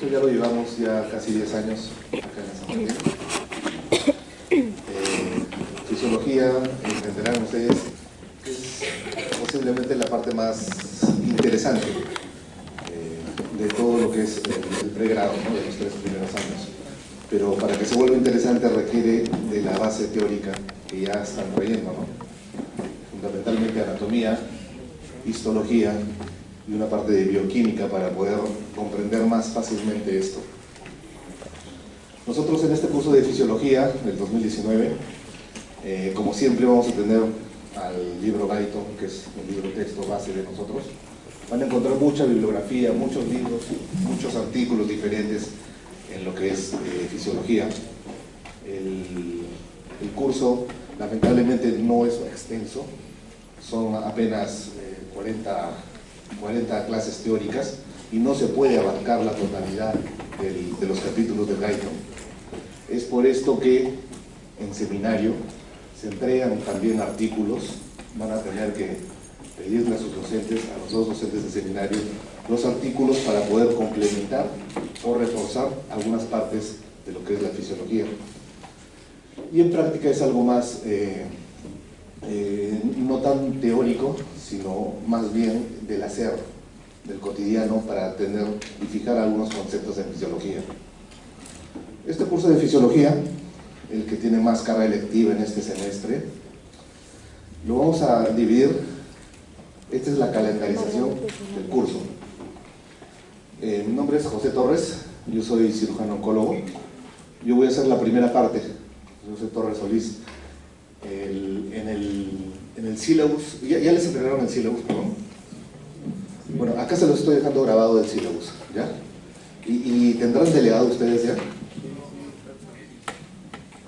Esto ya lo llevamos ya casi 10 años acá en San Martín. Fisiología, entenderán ustedes, es posiblemente la parte más interesante de todo lo que es el pregrado, ¿no? De los 3 primeros años. Pero para que se vuelva interesante requiere de la base teórica que ya están trayendo, ¿no? Fundamentalmente anatomía, histología y una parte de bioquímica para poder comprender más fácilmente esto. Nosotros en este curso de fisiología del 2019, como siempre vamos a tener al libro Guyton, que es el libro texto base de nosotros. Van a encontrar mucha bibliografía, muchos libros, muchos artículos diferentes en lo que es fisiología. El curso lamentablemente no es extenso, son apenas 40 clases teóricas y no se puede abarcar la totalidad de los capítulos de Guyton. Es por esto que en seminario se entregan también artículos, van a tener que pedirle a sus docentes, a los 2 docentes de seminario, los artículos para poder complementar o reforzar algunas partes de lo que es la fisiología. Y en práctica es algo más, no tan teórico, sino más bien del hacer, del cotidiano, para tener y fijar algunos conceptos en fisiología. Este curso de fisiología, el que tiene más carga electiva en este semestre, lo vamos a dividir. Esta es la calendarización del curso. Mi nombre es José Torres, yo soy cirujano oncólogo. Yo voy a hacer la primera parte, José Torres Solís. En el sílabus, ya les entregaron el sílabus, perdón. Bueno, acá se los estoy dejando grabado del sílabus, ¿ya? ¿Y tendrán delegado ustedes ya?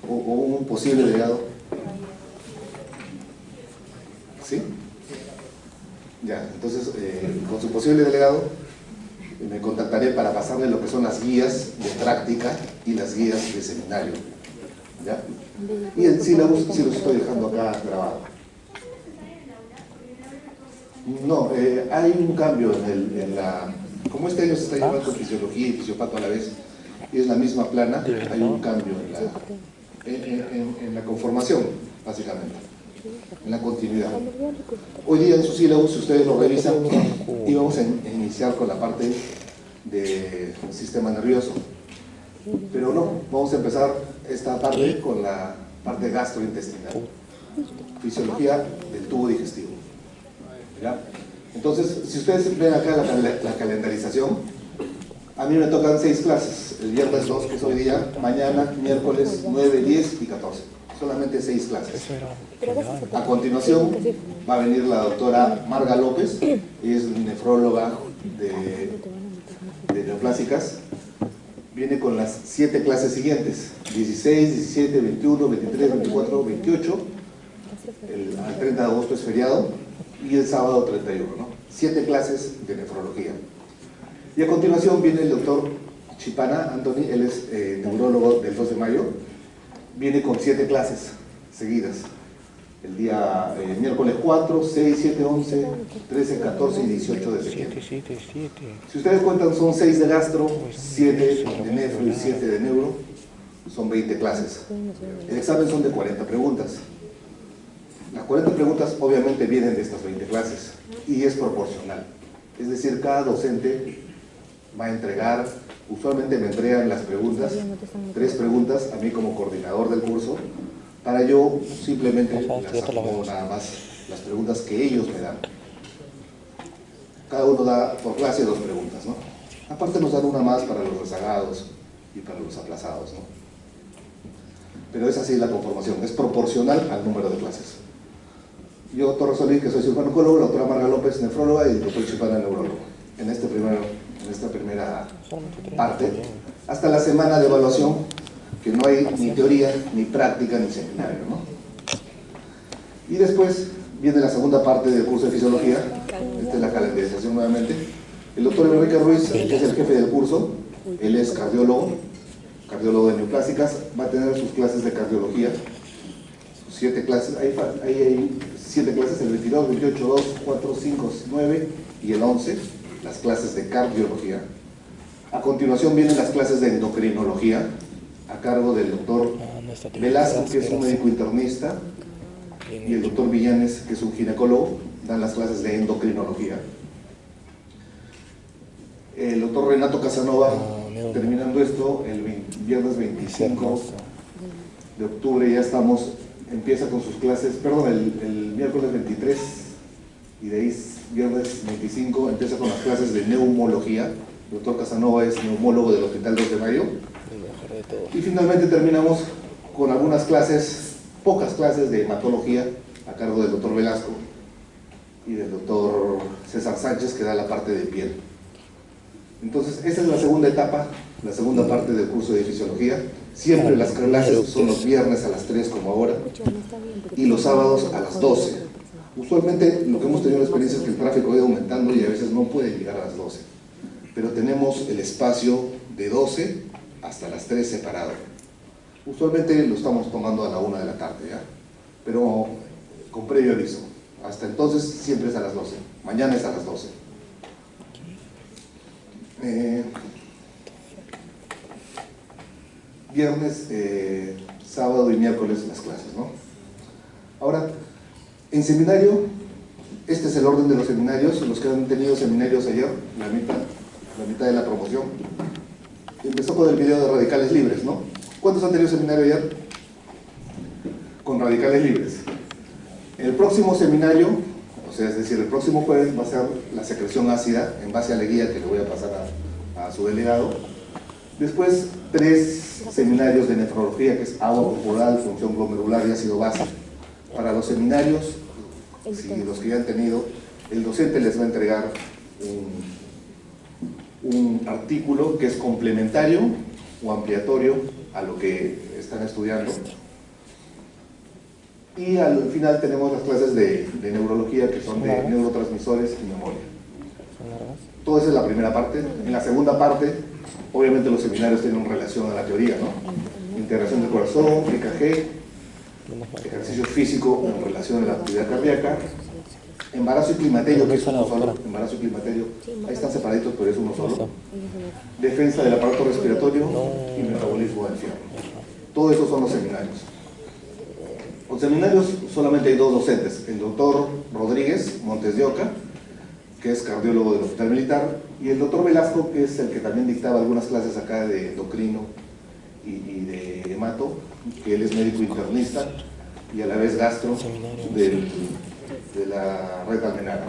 ¿O un posible delegado? ¿Sí? Ya, entonces, con su posible delegado, me contactaré para pasarle lo que son las guías de práctica y las guías de seminario, ¿ya? Y el sílabus sí los estoy dejando acá grabado. No, hay un cambio en la... Como este año se está llevando fisiología y fisiopato a la vez, y es la misma plana, hay un cambio en la conformación, básicamente, en la continuidad. Hoy día en su sílabus, si ustedes lo revisan, íbamos a iniciar con la parte del sistema nervioso, pero no, vamos a empezar esta parte con la parte gastrointestinal, fisiología del tubo digestivo, ¿ya? Entonces, si ustedes ven acá la calendarización, a mí me tocan 6 clases, el viernes 2, que es hoy día, mañana, miércoles 9, 10 y 14, solamente 6 clases. A continuación va a venir la doctora Marga López, es nefróloga de neoplásicas, viene con las 7 clases siguientes, 16, 17, 21, 23, 24, 28, al 30 de agosto es feriado, y el sábado 31, ¿no? 7 clases de nefrología. Y a continuación viene el doctor Chipana Anthony, él es neurólogo del 2 de mayo, viene con 7 clases seguidas, el día miércoles 4, 6, 7, 11, 13, 14 y 18 de septiembre. Si ustedes cuentan, son 6 de gastro, 7 de nefro y 7 de neuro, son 20 clases. El examen son de 40 preguntas. Las 40 preguntas obviamente vienen de estas 20 clases y es proporcional. Es decir, cada docente va a entregar, usualmente me entregan las preguntas, 3 preguntas a mí como coordinador del curso, para yo simplemente las acomodo nada más las preguntas que ellos me dan. Cada uno da por clase 2 preguntas, ¿no? Aparte nos dan una más para los rezagados y para los aplazados, ¿no? Pero es así la conformación, es proporcional al número de clases. Yo, Torres Solís, que soy cirujano oncólogo, la doctora Marga López, nefróloga, y el doctor Chipana, neurólogo, en esta primera parte, hasta la semana de evaluación, que no hay ni teoría, ni práctica, ni seminario, ¿no? Y después viene la segunda parte del curso de fisiología, esta es la calendarización nuevamente. El doctor Enrique Ruiz, que es el jefe del curso, él es cardiólogo de neoplásicas, va a tener sus clases de cardiología, 7 clases, ahí hay 7 clases, el 22, 28, 2, 4, 5, 9 y el 11, las clases de cardiología. A continuación vienen las clases de endocrinología, a cargo del doctor Velasco, que es un médico internista, y el doctor Villanes, que es un ginecólogo, dan las clases de endocrinología. El doctor Renato Casanova, terminando esto, el viernes 25 de octubre ya estamos, empieza con sus clases, perdón, el miércoles 23, y de ahí viernes 25 empieza con las clases de neumología. El doctor Casanova es neumólogo del Hospital 2 de Mayo. Y finalmente terminamos con algunas clases, pocas clases de hematología, a cargo del doctor Velasco y del doctor César Sánchez, que da la parte de piel. Entonces, esa es la segunda etapa, la segunda parte del curso de fisiología. Siempre las clases son los viernes a las 3 como ahora, y los sábados a las 12. Usualmente lo que hemos tenido la experiencia es que el tráfico ha ido aumentando y a veces no puede llegar a las 12. Pero tenemos el espacio de 12 hasta las 3 separado. Usualmente lo estamos tomando a la 1 de la tarde, ¿ya? Pero con previo aviso. Hasta entonces siempre es a las 12. Mañana es a las 12. Viernes, sábado y miércoles las clases, ¿no? Ahora, en seminario, este es el orden de los seminarios. Los que han tenido seminarios ayer, la mitad de la promoción. Empezó con el video de radicales libres, ¿no? ¿Cuántos han tenido seminario ayer? Con radicales libres. El próximo seminario, o sea, es decir, el próximo jueves va a ser la secreción ácida, en base a la guía que le voy a pasar a su delegado. Después, 3 seminarios de nefrología, que es agua corporal, función glomerular y ácido base. Para los seminarios, si los que ya han tenido, el docente les va a entregar un artículo que es complementario o ampliatorio a lo que están estudiando. Y al final tenemos las clases de neurología, que son de neurotransmisores y memoria. Todo eso es la primera parte. En la segunda parte, obviamente los seminarios tienen relación a la teoría, ¿no? Integración del corazón, EKG, ejercicio físico en relación a la actividad cardíaca, embarazo y climaterio, que es uno solo, embarazo y climaterio, ahí están separaditos, pero es uno solo. Defensa del aparato respiratorio y metabolismo del fierro. Todo eso son los seminarios. Los seminarios solamente hay 2 docentes, el doctor Rodríguez Montes de Oca, que es cardiólogo del Hospital Militar, y el doctor Velasco, que es el que también dictaba algunas clases acá de endocrino y de hemato, que él es médico internista y a la vez gastro de la red Almenara.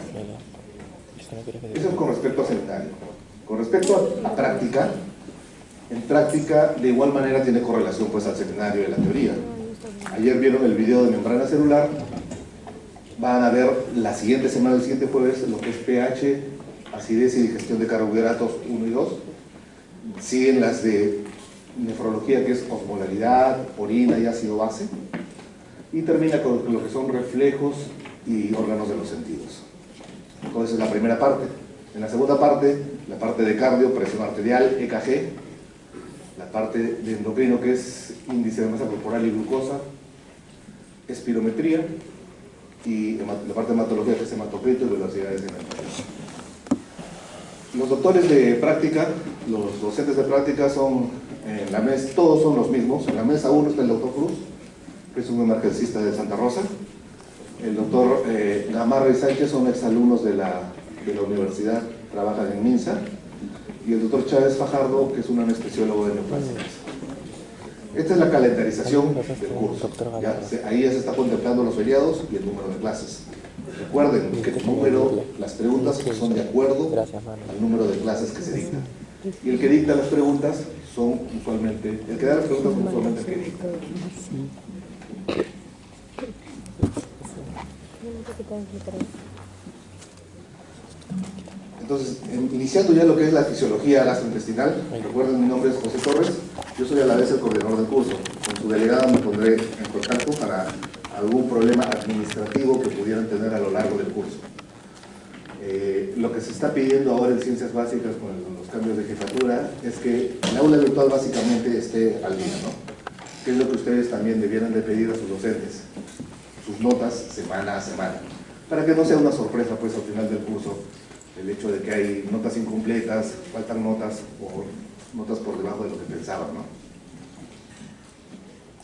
Eso es con respecto a seminario. Con respecto a práctica, en práctica de igual manera tiene correlación pues al seminario de la teoría. Ayer vieron el video de membrana celular, van a ver la siguiente semana, el siguiente jueves, lo que es pH, acidez y digestión de carbohidratos 1 y 2. Siguen las de nefrología, que es osmolaridad, orina y ácido base. Y termina con lo que son reflejos y órganos de los sentidos. Entonces es la primera parte. En la segunda parte, la parte de cardio, presión arterial, EKG, la parte de endocrino, que es índice de masa corporal y glucosa, espirometría, y la parte de hematología, que es hematocrito y velocidades de hematología. Los doctores de práctica, los docentes de práctica son, en la mesa, todos son los mismos. En la mesa 1 está el doctor Cruz, que es un emergencista de Santa Rosa. El doctor Gamarra y Sánchez son exalumnos de la universidad, trabajan en MINSA. Y el doctor Chávez Fajardo, que es un anestesiólogo de neoplásicas. Esta es la calendarización del curso. Ahí ya se está contemplando los feriados y el número de clases. Recuerden que el número, las preguntas son de acuerdo al número de clases que se dictan. Y el que dicta las preguntas son usualmente, el que da las preguntas son usualmente el que dicta. Entonces, iniciando ya lo que es la fisiología gastrointestinal, recuerden, mi nombre es José Torres, yo soy a la vez el coordinador del curso. Con su delegado me pondré en contacto para algún problema administrativo que pudieran tener a lo largo del curso. Lo que se está pidiendo ahora en Ciencias Básicas con los cambios de jefatura es que el aula virtual básicamente esté al día, ¿no? Que es lo que ustedes también debieran de pedir a sus docentes, sus notas semana a semana, para que no sea una sorpresa pues al final del curso el hecho de que hay notas incompletas, faltan notas o notas por debajo de lo que pensaban, ¿no?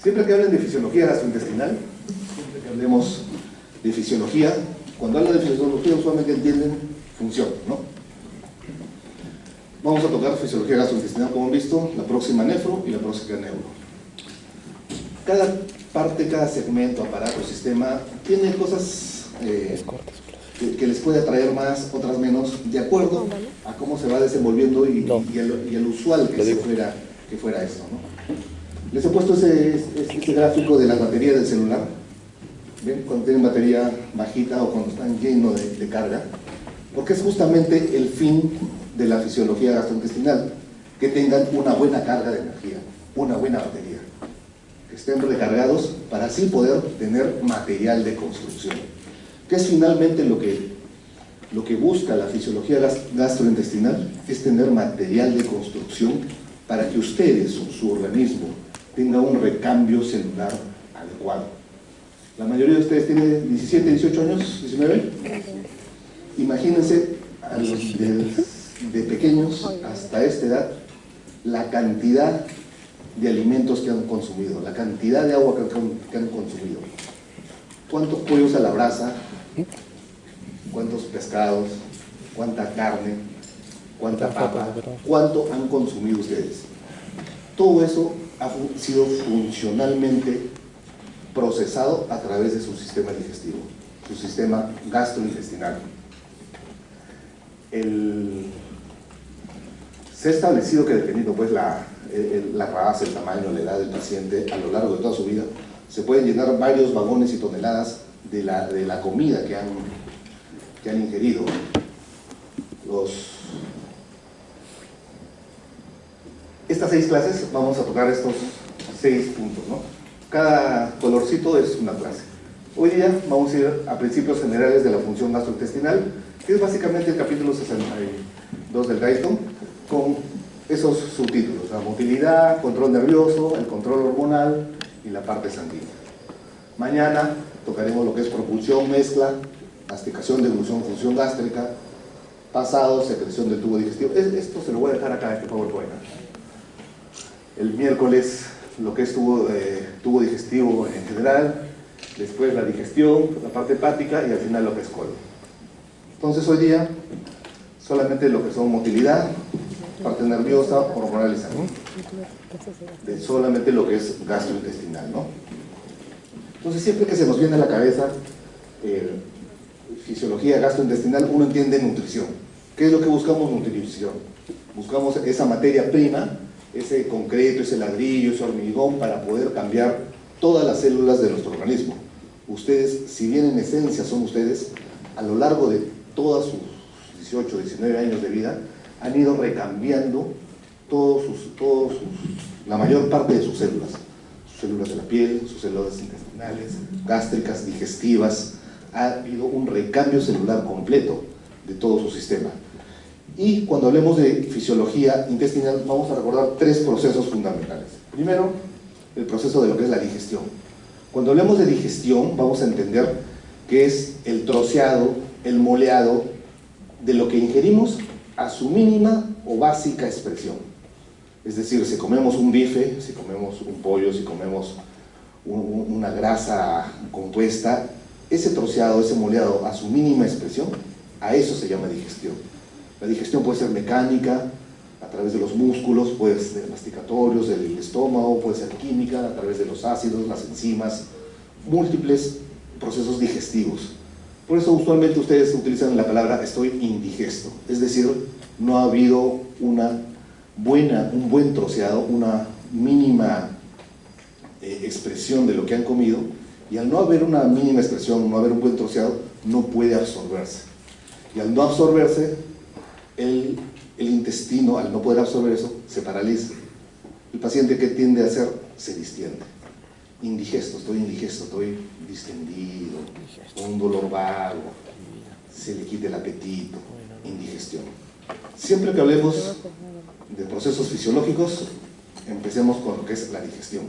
Siempre que hablen de fisiología gastrointestinal, siempre que hablemos de fisiología, cuando hablan de fisiología usualmente entienden función, ¿no? Vamos a tocar fisiología gastrointestinal, como han visto, la próxima nefro y la próxima neuro. Cada parte, cada segmento, aparato, sistema, tiene cosas que les puede atraer más, otras menos, de acuerdo a cómo se va desenvolviendo y el usual que fuera esto, ¿no? Les he puesto este gráfico de la batería del celular. ¿Ven? Cuando tienen batería bajita o cuando están llenos de carga, porque es justamente el fin de la fisiología gastrointestinal, que tengan una buena carga de energía, una buena batería, que estén recargados para así poder tener material de construcción, que es finalmente lo que busca la fisiología gastrointestinal, es tener material de construcción para que ustedes, su organismo, tenga un recambio celular adecuado. La mayoría de ustedes tiene 17, 18 años, 19. Imagínense a los de pequeños hasta esta edad, la cantidad de alimentos que han consumido, la cantidad de agua que han consumido. ¿Cuántos pollos a la brasa? ¿Cuántos pescados? ¿Cuánta carne? ¿Cuánta papa? ¿Cuánto han consumido ustedes? Todo eso ha sido funcionalmente procesado a través de su sistema digestivo, su sistema gastrointestinal. Se ha establecido que dependiendo pues la raza, el tamaño, la edad del paciente, a lo largo de toda su vida, se pueden llenar varios vagones y toneladas de la comida que han ingerido. Estas 6 clases vamos a tocar estos 6 puntos, ¿no? Cada colorcito es una clase. Hoy día vamos a ir a principios generales de la función gastrointestinal, que es básicamente el capítulo 62 del Guyton, con esos subtítulos: la motilidad, control nervioso, el control hormonal y la parte sanguínea. Mañana tocaremos lo que es propulsión, mezcla, masticación, deglución, función gástrica, pasado, secreción del tubo digestivo. Esto se lo voy a dejar acá, este PowerPoint. El miércoles lo que es tubo digestivo en general, después la digestión, la parte hepática y al final lo que es colon. Entonces hoy día solamente lo que son motilidad, parte nerviosa, hormonal y sanguínea, de solamente lo que es gastrointestinal, ¿no? Entonces siempre que se nos viene a la cabeza fisiología gastrointestinal, uno entiende nutrición. ¿Qué es lo que buscamos? Nutrición. Buscamos esa materia prima, ese concreto, ese ladrillo, ese hormigón, para poder cambiar todas las células de nuestro organismo. Ustedes, si bien en esencia son ustedes, a lo largo de todos sus 18, 19 años de vida, han ido recambiando la mayor parte de sus células de la piel, sus células intestinales, gástricas, digestivas. Ha habido un recambio celular completo de todo su sistema. Y cuando hablemos de fisiología intestinal, vamos a recordar 3 procesos fundamentales. Primero, el proceso de lo que es la digestión. Cuando hablemos de digestión, vamos a entender que es el troceado, el moleado de lo que ingerimos a su mínima o básica expresión. Es decir, si comemos un bife, si comemos un pollo, si comemos una grasa compuesta, ese troceado, ese moleado a su mínima expresión, a eso se llama digestión. La digestión puede ser mecánica, a través de los músculos, puede ser masticatorios, del estómago, puede ser química, a través de los ácidos, las enzimas, múltiples procesos digestivos. Por eso usualmente ustedes utilizan la palabra estoy indigesto, es decir, no ha habido un buen troceado, una mínima expresión de lo que han comido, y al no haber una mínima expresión, no haber un buen troceado, no puede absorberse. Y al no absorberse, el intestino, al no poder absorber eso, se paraliza. El paciente, ¿qué tiende a hacer? Se distiende. Indigesto, estoy distendido, con un dolor vago, se le quita el apetito, indigestión. Siempre que hablemos de procesos fisiológicos, empecemos con lo que es la digestión.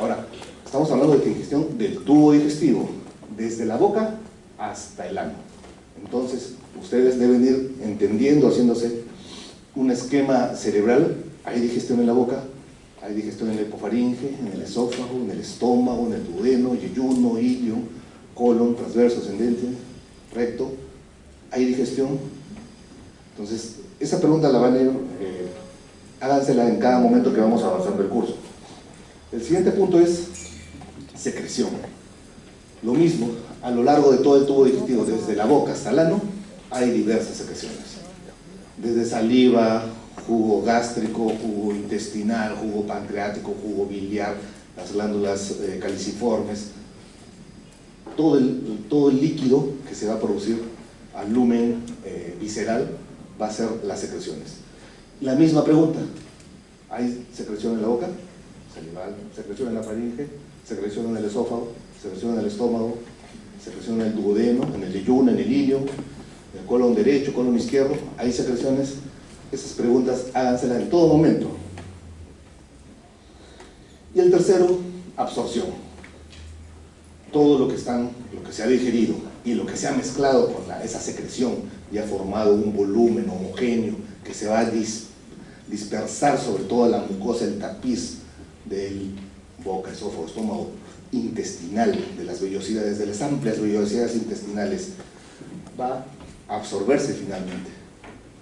Ahora, estamos hablando de digestión del tubo digestivo, desde la boca hasta el ano. Entonces, ustedes deben ir entendiendo, haciéndose un esquema cerebral. Hay digestión en la boca, hay digestión en la hipofaringe, en el esófago, en el estómago, en el duodeno, yeyuno, ilio, colon, transverso, ascendente, recto. ¿Hay digestión? Entonces, esa pregunta la van a ir, hágansela en cada momento que vamos avanzando el curso. El siguiente punto es secreción. Lo mismo, a lo largo de todo el tubo digestivo, desde la boca hasta el ano, hay diversas secreciones. Desde saliva, jugo gástrico, jugo intestinal, jugo pancreático, jugo biliar, las glándulas caliciformes, todo el líquido que se va a producir al lumen visceral va a ser las secreciones. La misma pregunta, ¿hay secreción en la boca? Salival, secreción en la faringe, secreción en el esófago, secreción en el estómago, secreción en el duodeno, en el yeyuno, en el ilio, en el colon derecho, colon izquierdo, ¿hay secreciones? Esas preguntas háganselas en todo momento. Y el tercero, absorción. Todo lo que se ha digerido y lo que se ha mezclado con esa secreción y ha formado un volumen homogéneo que se va a dispersar sobre toda la mucosa, el tapiz del boca, esófago, estómago, intestinal, de las vellosidades, de las amplias vellosidades intestinales, va a absorberse finalmente,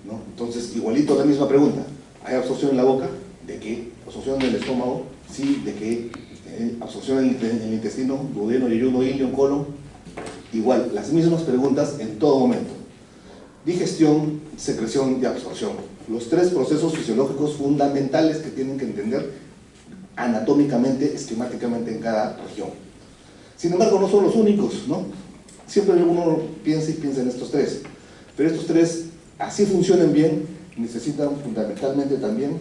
¿no? Entonces, igualito la misma pregunta, ¿hay absorción en la boca? ¿De qué? ¿Absorción en el estómago? Sí, ¿de qué? ¿Absorción en el intestino? ¿Duodeno, yeyuno, ilio, colon? Igual, las mismas preguntas en todo momento. Digestión, secreción y absorción. Los tres procesos fisiológicos fundamentales que tienen que entender anatómicamente, esquemáticamente en cada región. Sin embargo, no son los únicos, ¿no? Siempre uno piensa en estos tres, pero estos tres, así funcionen bien, necesitan fundamentalmente también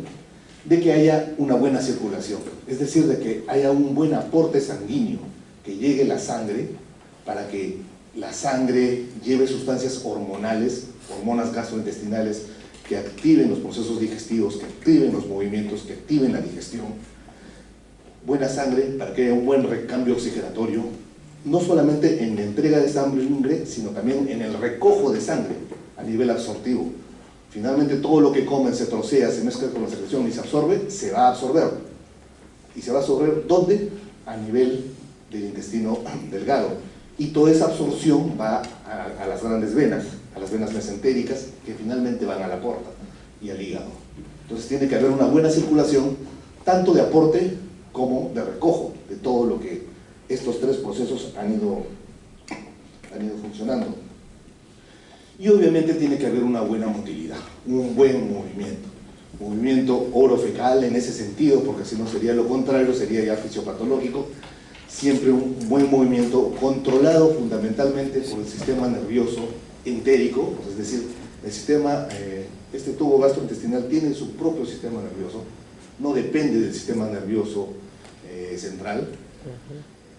de que haya una buena circulación, es decir, de que haya un buen aporte sanguíneo, que llegue la sangre, para que la sangre lleve sustancias hormonales, hormonas gastrointestinales, que activen los procesos digestivos, que activen los movimientos, que activen la digestión. Buena sangre para que haya un buen recambio oxigenatorio, no solamente en la entrega de sangre, sino también en el recojo de sangre a nivel absortivo. Finalmente todo lo que comen se trocea, se mezcla con la secreción y se absorbe, se va a absorber. ¿Y se va a absorber dónde? A nivel del intestino delgado. Y toda esa absorción va a las grandes venas, a las venas mesentéricas, que finalmente van a la porta y al hígado. Entonces tiene que haber una buena circulación, tanto de aporte como de recojo de todo lo que estos tres procesos han ido funcionando. Y obviamente tiene que haber una buena motilidad, un buen movimiento orofecal en ese sentido, porque si no sería lo contrario, sería ya fisiopatológico. Siempre un buen movimiento controlado fundamentalmente por el sistema nervioso entérico, es decir, el sistema, este tubo gastrointestinal tiene su propio sistema nervioso, no depende del sistema nervioso central,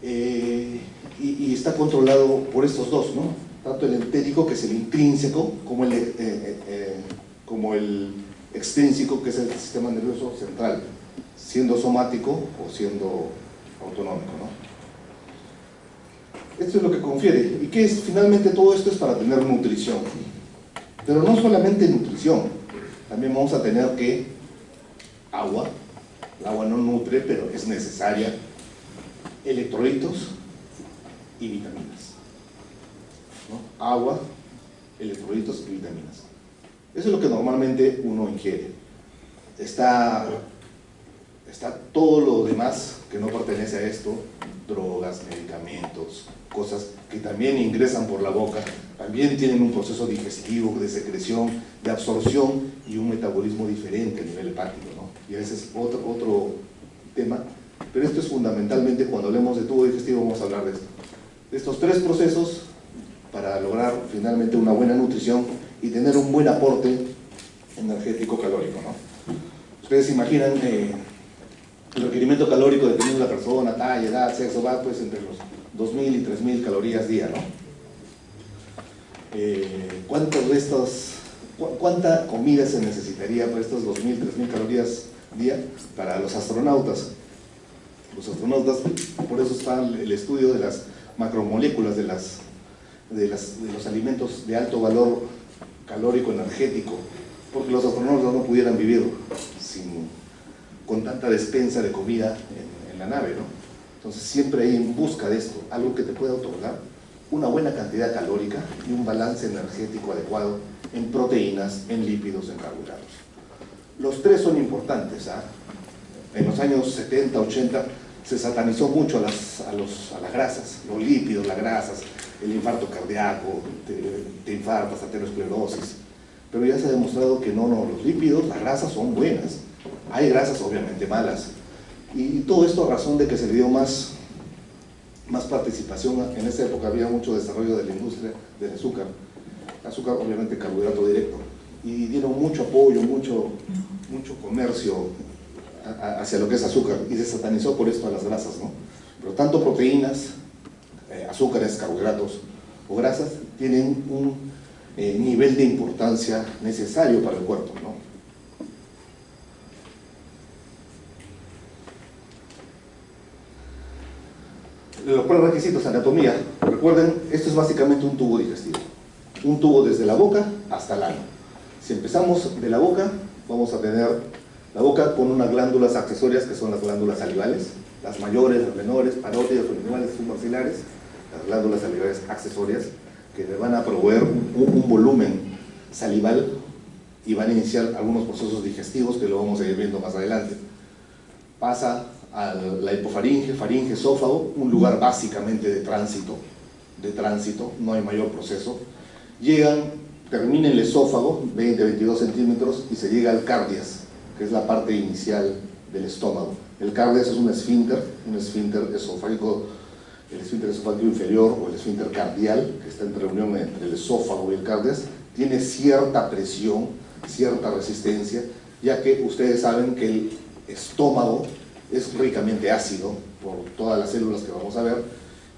y está controlado por estos dos, ¿no? Tanto el entérico, que es el intrínseco, como el extrínseco, que es el sistema nervioso central, siendo somático o siendo autonómico, ¿no? Esto es lo que confiere. ¿Y qué es? Finalmente todo esto es para tener nutrición. Pero no solamente nutrición, también vamos a tener que agua. El agua no nutre, pero es necesaria. Electrolitos y vitaminas, ¿no? Agua, electrolitos y vitaminas. Eso es lo que normalmente uno ingiere. Está todo lo demás que no pertenece a esto, drogas, medicamentos, cosas que también ingresan por la boca, también tienen un proceso digestivo, de secreción, de absorción y un metabolismo diferente a nivel hepático, ¿no? Y ese es otro tema, pero esto es fundamentalmente, cuando hablemos de tubo digestivo vamos a hablar de esto. De estos tres procesos para lograr finalmente una buena nutrición y tener un buen aporte energético calórico, ¿no? Ustedes imaginan el requerimiento calórico dependiendo de la persona, talla, edad, sexo, va pues entre los 2.000 y 3.000 calorías día, ¿no? ¿Cuánta comida se necesitaría para estos 2.000, 3.000 calorías día para los astronautas? Los astronautas, por eso está el estudio de las macromoléculas, de las de los alimentos de alto valor calórico energético, porque los astronautas no pudieran vivir con tanta despensa de comida en la nave, ¿no? Entonces siempre hay en busca de esto, algo que te pueda otorgar una buena cantidad calórica y un balance energético adecuado en proteínas, en lípidos, en carbohidratos. Los tres son importantes, ¿ah? En los años 70, 80 se satanizó mucho a las grasas, los lípidos, las grasas, el infarto cardíaco, te infartas, aterosclerosis, pero ya se ha demostrado que no, los lípidos, las grasas son buenas, hay grasas obviamente malas, y todo esto a razón de que se le dio más participación. En esa época había mucho desarrollo de la industria del azúcar obviamente carbohidrato directo, y dieron mucho apoyo, mucho comercio hacia lo que es azúcar, y se satanizó por esto a las grasas, ¿no? Pero tanto proteínas, azúcares, carbohidratos o grasas tienen un nivel de importancia necesario para el cuerpo, ¿no? Los prerequisitos, anatomía. Recuerden, esto es básicamente un tubo digestivo. Un tubo desde la boca hasta el ano. Si empezamos de la boca, vamos a tener la boca con unas glándulas accesorias que son las glándulas salivales, las mayores, las menores, parótidas, sublinguales, submaxilares, las glándulas salivales accesorias, que le van a proveer un volumen salival y van a iniciar algunos procesos digestivos que lo vamos a ir viendo más adelante. Pasa a la hipofaringe, faringe, esófago, un lugar básicamente de tránsito, no hay mayor proceso. Termina el esófago, 20-22 centímetros, y se llega al cardias, que es la parte inicial del estómago. El cardias es un esfínter esofágico, el esfínter esofágico inferior o el esfínter cardial, que está en reunión entre el esófago y el cardias, tiene cierta presión, cierta resistencia, ya que ustedes saben que el estómago es ricamente ácido por todas las células que vamos a ver,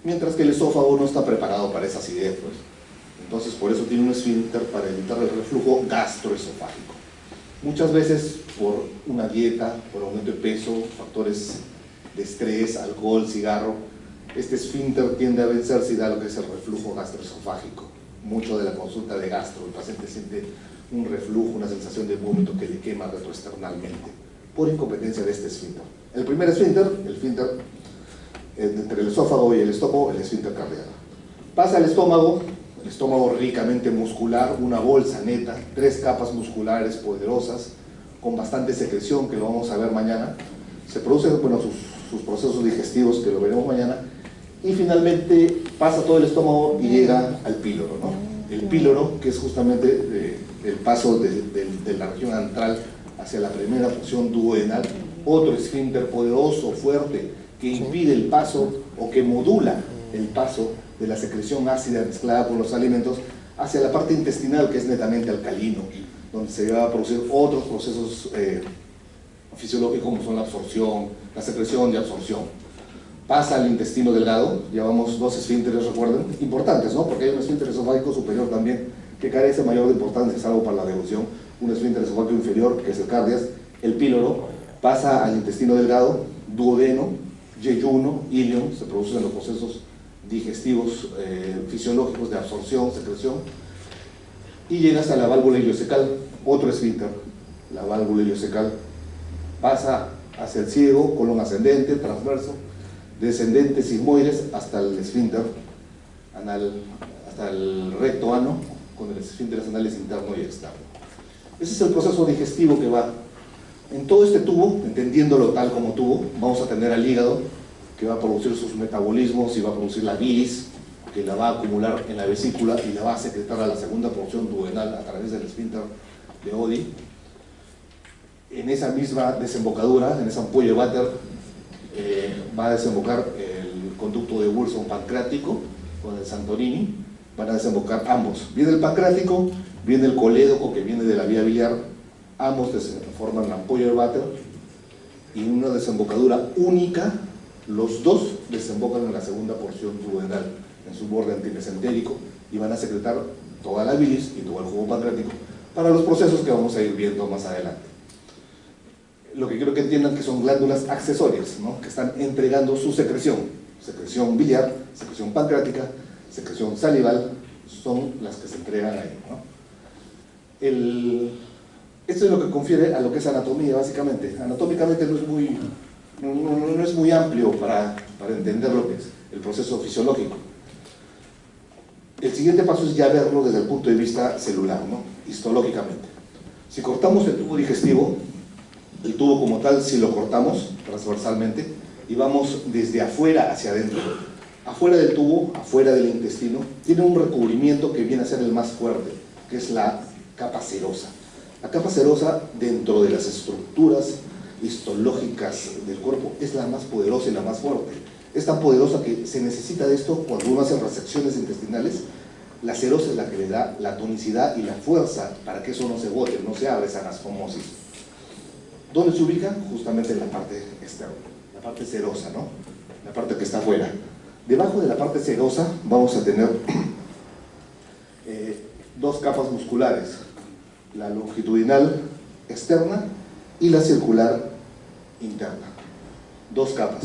mientras que el esófago no está preparado para esa acidez, pues. Entonces por eso tiene un esfínter para evitar el reflujo gastroesofágico. Muchas veces por una dieta, por aumento de peso, factores de estrés, alcohol, cigarro, este esfínter tiende a vencerse y da lo que es el reflujo gastroesofágico. Mucho de la consulta de gastro, el paciente siente un reflujo, una sensación de vómito que le quema retroesternalmente, por incompetencia de este esfínter. El primer esfínter, el esfínter entre el esófago y el estómago, el esfínter cardíaco. Pasa al estómago, el estómago ricamente muscular, una bolsa neta, 3 capas musculares poderosas, con bastante secreción, que lo vamos a ver mañana. Se producen, bueno, sus procesos digestivos, que lo veremos mañana, y finalmente pasa todo el estómago y llega al píloro, ¿no? El píloro, que es justamente el paso de la región antral hacia la primera porción duodenal, otro esfínter poderoso, fuerte, que impide el paso o que modula el paso de la secreción ácida mezclada con los alimentos hacia la parte intestinal, que es netamente alcalino, donde se va a producir otros procesos fisiológicos como son la absorción, la secreción y absorción. Pasa al intestino delgado, llevamos 2 esfínteres, recuerden, importantes, ¿no? Porque hay un esfínter esofágico superior también que carece mayor de importancia, salvo para la devolución, un esfínter esofágico inferior, que es el cardias, el píloro. Pasa al intestino delgado, duodeno, yeyuno, ilion, se producen los procesos digestivos fisiológicos de absorción, secreción, y llega hasta la válvula ileocecal, otro esfínter, la válvula ileocecal. Pasa hacia el ciego, colon ascendente, transverso, descendente, sigmoides, hasta el esfínter anal, hasta el recto ano, con el esfínteres anales interno y externo. Ese es el proceso digestivo que va. En todo este tubo, entendiéndolo tal como tubo, vamos a tener al hígado, que va a producir sus metabolismos y va a producir la bilis, que la va a acumular en la vesícula y la va a secretar a la segunda porción duodenal a través del esfínter de Oddi. En esa misma desembocadura, en esa ampolla de váter, va a desembocar el conducto de Wilson pancreático con el Santorini, van a desembocar ambos. Viene el pancreático, viene el colédoco que viene de la vía biliar, ambos forman la ampolla de váter, y en una desembocadura única, los dos desembocan en la segunda porción duodenal, en su borde antimesentérico, y van a secretar toda la bilis y todo el jugo pancreático para los procesos que vamos a ir viendo más adelante. Lo que quiero que entiendan que son glándulas accesorias, ¿no? Que están entregando su secreción biliar, secreción pancreática, secreción salival, son las que se entregan ahí, ¿no? Esto es lo que confiere a lo que es anatomía, básicamente. Anatómicamente no es muy amplio para entender lo que es el proceso fisiológico. El siguiente paso es ya verlo desde el punto de vista celular, ¿no? Histológicamente. Si cortamos el tubo digestivo, el tubo como tal, si lo cortamos transversalmente y vamos desde afuera hacia adentro, afuera del tubo, afuera del intestino, tiene un recubrimiento que viene a ser el más fuerte, que es la capa serosa. La capa serosa, dentro de las estructuras histológicas del cuerpo, es la más poderosa y la más fuerte. Es tan poderosa que se necesita de esto cuando uno hace resecciones intestinales. La serosa es la que le da la tonicidad y la fuerza para que eso no se bote, no se abra esa anastomosis. ¿Dónde se ubica? Justamente en la parte externa, la parte serosa, ¿no? La parte que está afuera. Debajo de la parte serosa vamos a tener dos capas musculares, la longitudinal externa y la circular interna. Dos capas.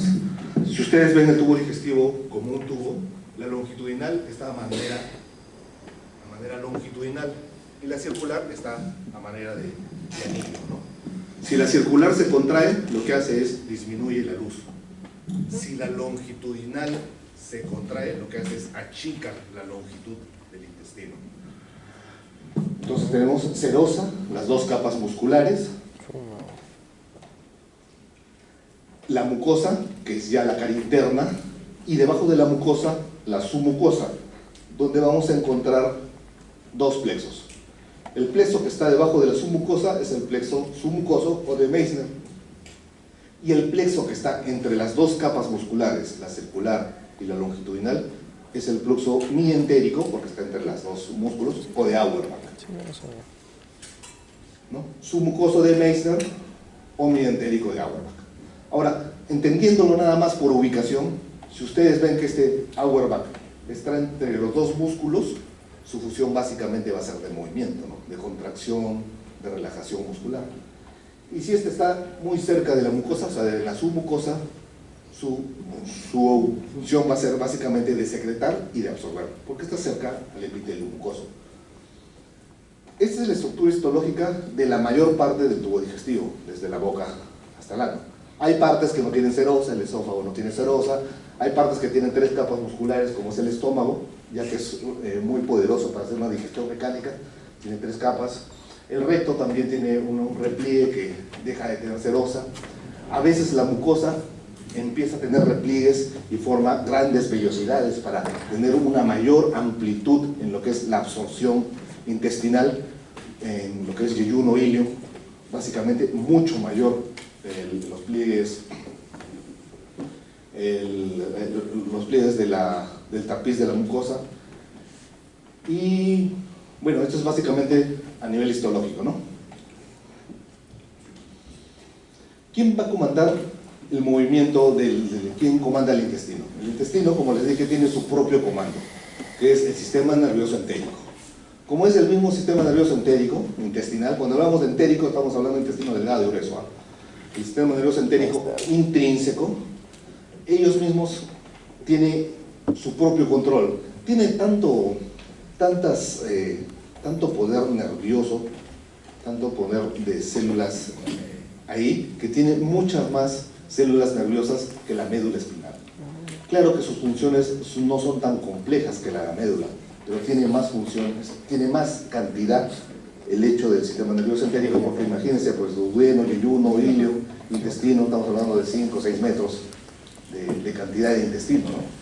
Si ustedes ven el tubo digestivo como un tubo, la longitudinal está a manera longitudinal y la circular está a manera de anillo, ¿no? Si la circular se contrae, lo que hace es disminuye la luz. Si la longitudinal se contrae, lo que hace es achica la longitud del intestino. Entonces tenemos serosa, las dos capas musculares, la mucosa, que es ya la cara interna, y debajo de la mucosa, la submucosa, donde vamos a encontrar dos plexos. El plexo que está debajo de la submucosa es el plexo submucoso o de Meissner, y el plexo que está entre las dos capas musculares, la circular y la longitudinal, es el plexo mientérico, porque está entre las dos músculos, o de Auerbach, ¿no? Submucoso de Meissner o mientérico de Auerbach. Ahora, entendiéndolo nada más por ubicación, si ustedes ven que este Auerbach está entre los dos músculos, su función básicamente va a ser de movimiento, ¿no? De contracción, de relajación muscular. Y si este está muy cerca de la mucosa, o sea, de la submucosa, su función va a ser básicamente de secretar y de absorber, porque está cerca al epitelio mucoso. Esta es la estructura histológica de la mayor parte del tubo digestivo, desde la boca hasta el ano. Hay partes que no tienen serosa, el esófago no tiene serosa, hay partes que tienen tres capas musculares, como es el estómago, ya que es muy poderoso para hacer una digestión mecánica, tiene tres capas. El recto también tiene un repliegue que deja de tener serosa. A veces la mucosa empieza a tener repliegues y forma grandes vellosidades para tener una mayor amplitud en lo que es la absorción intestinal, en lo que es yeyuno, ilio, básicamente mucho mayor los pliegues del tapiz de la mucosa. Y bueno, esto es básicamente a nivel histológico, ¿no? ¿Quién va a comandar el movimiento quién comanda el intestino? El intestino, como les dije, tiene su propio comando, que es el sistema nervioso entérico. Como es el mismo sistema nervioso entérico, intestinal, cuando hablamos de entérico estamos hablando de intestino delgado y grueso, ¿eh? El sistema nervioso entérico intrínseco, ellos mismos tienen su propio control. Tiene tanto poder nervioso, tanto poder de células ahí, que tiene muchas más células nerviosas que la médula espinal. Claro que sus funciones no son tan complejas que la médula, pero tiene más funciones, tiene más cantidad el hecho del sistema nervioso entérico, porque imagínense, pues duodeno, yeyuno, ilio, intestino, estamos hablando de 5 o 6 metros de cantidad de intestino, ¿no?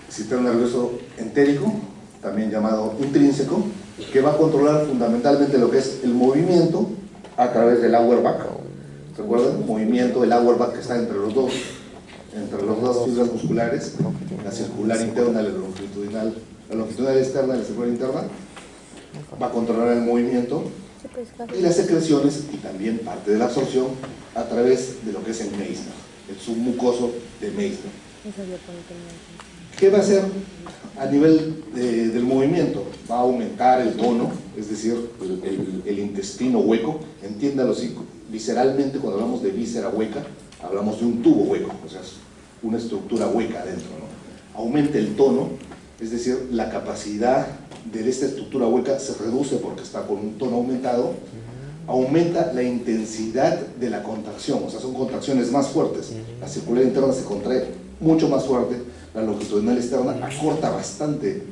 Sistema nervioso entérico, también llamado intrínseco, que va a controlar fundamentalmente lo que es el movimiento a través del Auerbach. ¿Recuerdan? Movimiento del Auerbach que está entre las dos fibras musculares, la circular interna y la longitudinal externa y la circular interna, va a controlar el movimiento y las secreciones y también parte de la absorción a través de lo que es el Meissner, el submucoso de Meissner. ¿Qué va a hacer a nivel del movimiento? Va a aumentar el tono, es decir, el intestino hueco. Entiéndalo así, visceralmente, cuando hablamos de víscera hueca, hablamos de un tubo hueco, o sea, es una estructura hueca adentro, ¿no? aumenta el tono, es decir, la capacidad de esta estructura hueca se reduce porque está con un tono aumentado, aumenta la intensidad de la contracción, o sea, son contracciones más fuertes. La circular interna se contrae mucho más fuerte, la longitudinal externa acorta bastante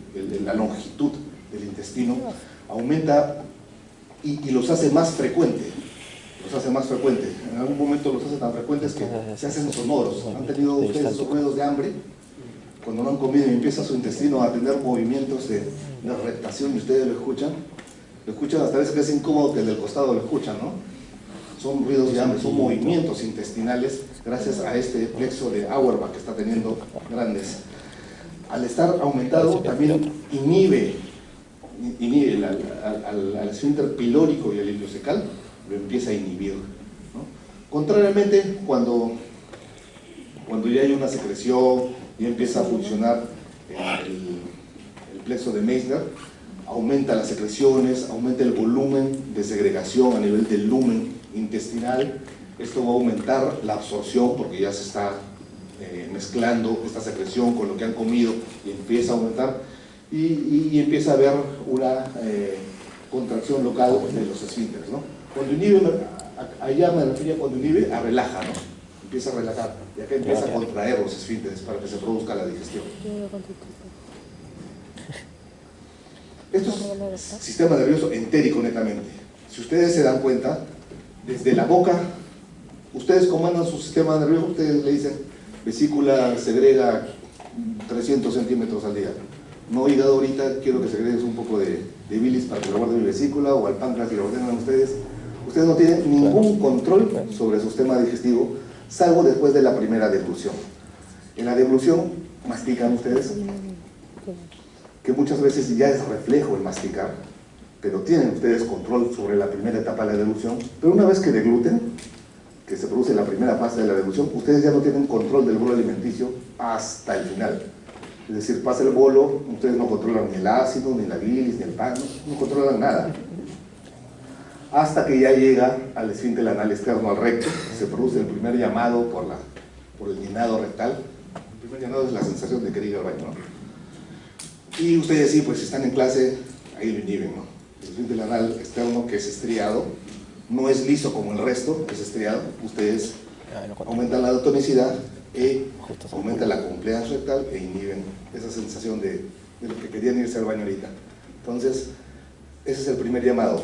la longitud del intestino, aumenta y los hace más frecuentes. En algún momento los hace tan frecuentes que se hacen sonoros. ¿Han tenido ustedes esos ruidos de hambre? Cuando no han comido y empieza su intestino a tener movimientos de reptación y ustedes lo escuchan hasta a veces que es incómodo que el del costado lo escuchan, ¿no? Son ruidos de hambre, son movimientos intestinales gracias a este plexo de Auerbach que está teniendo grandes. Al estar aumentado también inhibe al esfínter pilórico y al iliocecal, lo empieza a inhibir, ¿no? Contrariamente, cuando ya hay una secreción y empieza a funcionar el plexo de Meissner, aumenta las secreciones, aumenta el volumen de segregación a nivel del lumen intestinal. Esto va a aumentar la absorción porque ya se está mezclando esta secreción con lo que han comido y empieza a aumentar y empieza a haber una contracción local de los esfínteres, ¿no? Cuando inhibe, allá me refería cuando inhibe a relaja, ¿no? Empieza a relajar y acá empieza a contraer los esfínteres para que se produzca la digestión. Esto es sistema nervioso entérico netamente. Si ustedes se dan cuenta, desde la boca, ustedes comandan su sistema nervioso, ustedes le dicen, vesícula segrega 300 centímetros al día. No, hígado, ahorita quiero que segregues un poco de bilis para que lo guarde mi vesícula, o al páncreas y lo ordenan ustedes. Ustedes no tienen ningún control sobre su sistema digestivo, salvo después de la primera deglución. En la deglución, mastican ustedes, que muchas veces ya es reflejo el masticar, pero tienen ustedes control sobre la primera etapa de la deglución, pero una vez que degluten, que se produce la primera fase de la deglución, ustedes ya no tienen control del bolo alimenticio hasta el final. Es decir, pasa el bolo, ustedes no controlan ni el ácido, ni la bilis, ni el pan, no controlan nada. Hasta que ya llega al esfínter anal externo, al recto, se produce el primer llamado por el llenado rectal. El primer llamado es la sensación de querer ir al baño, ¿no? Y ustedes sí, pues si están en clase, ahí lo inhiben, ¿no? El esfínter anal externo, que es estriado, no es liso como el resto, es estriado. Ustedes aumentan la tonicidad y aumentan la compliance rectal e inhiben esa sensación de lo que querían irse al baño ahorita. Entonces, ese es el primer llamado.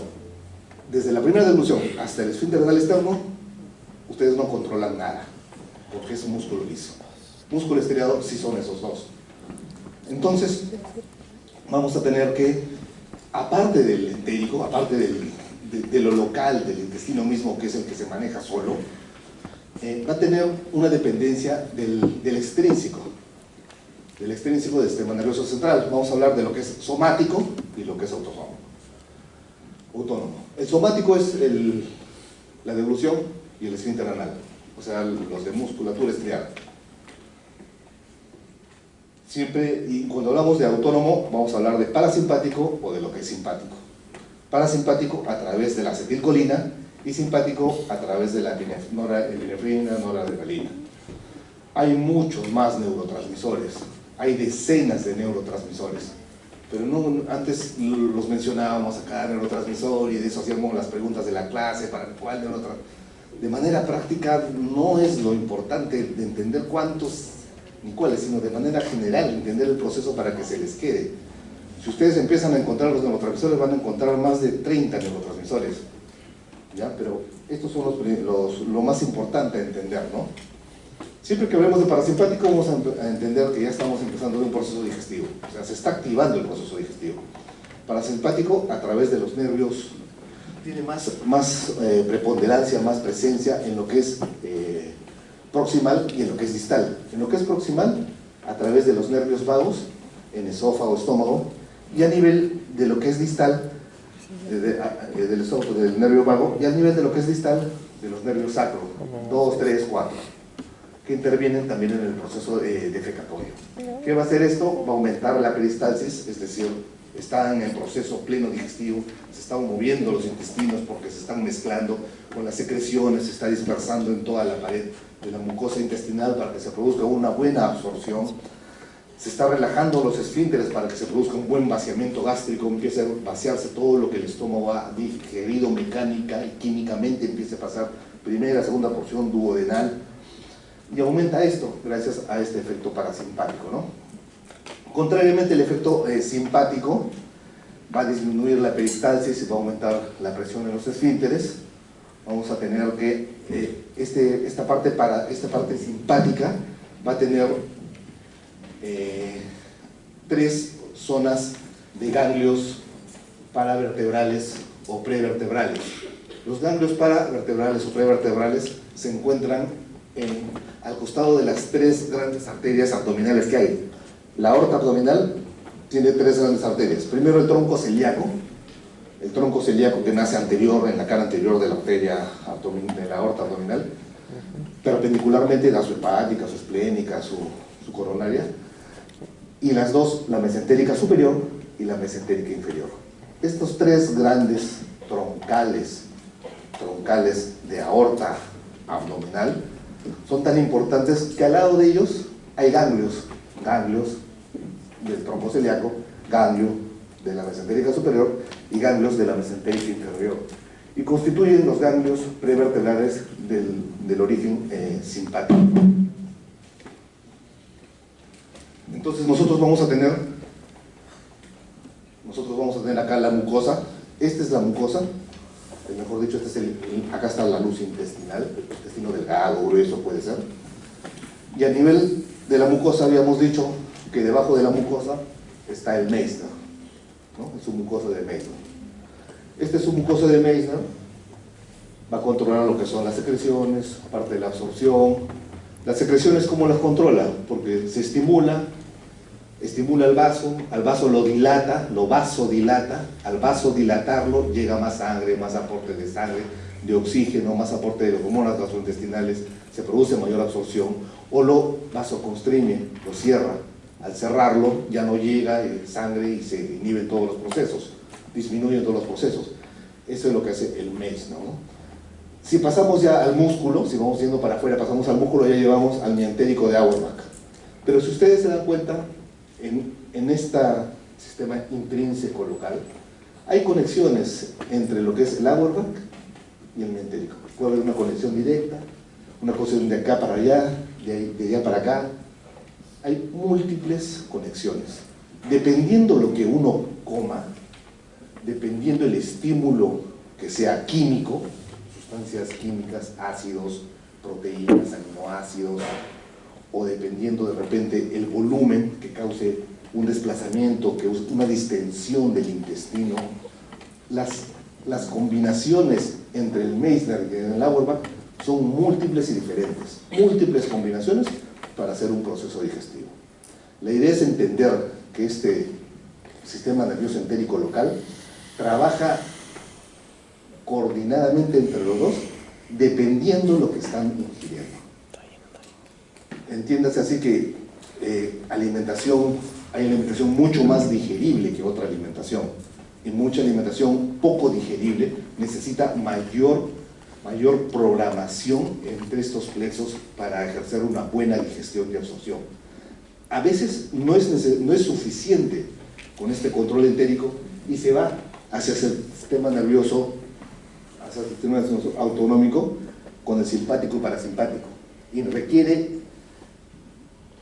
Desde la primera deglución hasta el esfínter anal externo, ustedes no controlan nada, porque es un músculo liso. Músculo estriado sí son esos dos. Entonces, vamos a tener que, aparte del entérico, aparte de lo local, del intestino mismo, que es el que se maneja solo, va a tener una dependencia del extrínseco del sistema nervioso central. Vamos a hablar de lo que es somático y lo que es autónomo. El somático es la deglución y el esfínter anal, o sea, los de musculatura estriada. Siempre, y cuando hablamos de autónomo, vamos a hablar de parasimpático o de lo que es simpático. Parasimpático a través de la acetilcolina y simpático a través de la epinefrina, noradrenalina. Hay muchos más neurotransmisores, hay decenas de neurotransmisores, pero no, antes los mencionábamos a cada neurotransmisor y de eso hacíamos las preguntas de la clase para cuál neurotransmisor. De manera práctica no es lo importante de entender cuántos ni cuáles, sino de manera general entender el proceso para que se les quede. Si ustedes empiezan a encontrar los neurotransmisores, van a encontrar más de 30 neurotransmisores, ¿ya? Pero estos son lo más importante a entender, ¿no? Siempre que hablemos de parasimpático vamos a entender que ya estamos empezando un proceso digestivo, o sea, se está activando el proceso digestivo. Parasimpático a través de los nervios tiene más preponderancia, más presencia en lo que es proximal y en lo que es distal. En lo que es proximal, a través de los nervios vagos, en esófago, estómago, y a nivel de lo que es distal, del esófago, del nervio vago, y a nivel de lo que es distal, de los nervios sacro, 2, 3, 4, que intervienen también en el proceso defecatorio. ¿Qué va a hacer esto? Va a aumentar la peristalsis, es decir, están en proceso pleno digestivo, se están moviendo los intestinos porque se están mezclando con las secreciones, se está dispersando en toda la pared de la mucosa intestinal para que se produzca una buena absorción. se está relajando los esfínteres para que se produzca un buen vaciamiento gástrico, empiece a vaciarse todo lo que el estómago ha digerido mecánica y químicamente, empiece a pasar primera, segunda porción duodenal, y aumenta esto gracias a este efecto parasimpático, ¿no? Contrariamente, el efecto simpático va a disminuir la peristalsis y va a aumentar la presión en los esfínteres. Vamos a tener que esta parte simpática va a tener 3 zonas de ganglios paravertebrales o prevertebrales. Los ganglios paravertebrales o prevertebrales se encuentran al costado de las 3 grandes arterias abdominales que hay. La aorta abdominal tiene 3 grandes arterias. Primero el tronco celíaco que nace anterior, en la cara anterior de la arteria de la aorta abdominal, perpendicularmente a su hepática, su esplénica, su coronaria, y las 2, la mesentérica superior y la mesentérica inferior. Estos 3 grandes troncales de aorta abdominal son tan importantes que al lado de ellos hay ganglios del tronco celíaco, ganglio de la mesentérica superior y ganglios de la mesentérica inferior, y constituyen los ganglios prevertebrales del origen simpático. Entonces nosotros vamos a tener acá la mucosa. Esta es la mucosa, mejor dicho, acá está la luz intestinal, el intestino delgado, grueso puede ser, y a nivel de la mucosa habíamos dicho que debajo de la mucosa está el Meissner, ¿no? Es su mucosa de Meissner. Este submucosa de Meissner va a controlar lo que son las secreciones, aparte de la absorción. Las secreciones, ¿cómo las controla? Porque se estimula al vaso lo dilata, lo vasodilata, al vasodilatarlo llega más sangre, más aporte de sangre, de oxígeno, más aporte de hormonas gastrointestinales, se produce mayor absorción, o lo vasoconstriñe, lo cierra. Al cerrarlo ya no llega sangre y se inhiben todos los procesos, disminuyen todos los procesos. Eso es lo que hace el Meissner, ¿no? Si pasamos ya al músculo, si vamos yendo para afuera, pasamos al músculo, ya llevamos al miantérico de Auerbach. Pero si ustedes se dan cuenta, en este sistema intrínseco local, hay conexiones entre lo que es el Auerbach y el miantérico. Puede haber una conexión directa, una conexión de acá para allá, de allá para acá. Hay múltiples conexiones. Dependiendo lo que uno coma, dependiendo el estímulo que sea químico, sustancias químicas, ácidos, proteínas, aminoácidos, o dependiendo de repente el volumen que cause un desplazamiento, que una distensión del intestino, las combinaciones entre el Meissner y el Auerbach son múltiples y diferentes, múltiples combinaciones para hacer un proceso digestivo. La idea es entender que este sistema nervioso entérico local trabaja coordinadamente entre los dos, dependiendo de lo que están ingiriendo. Entiéndase así que hay alimentación mucho más digerible que otra alimentación, y mucha alimentación poco digerible necesita mayor programación entre estos plexos para ejercer una buena digestión y absorción. A veces no es suficiente con este control entérico y se va hacia el sistema nervioso autonómico con el simpático y parasimpático, y requiere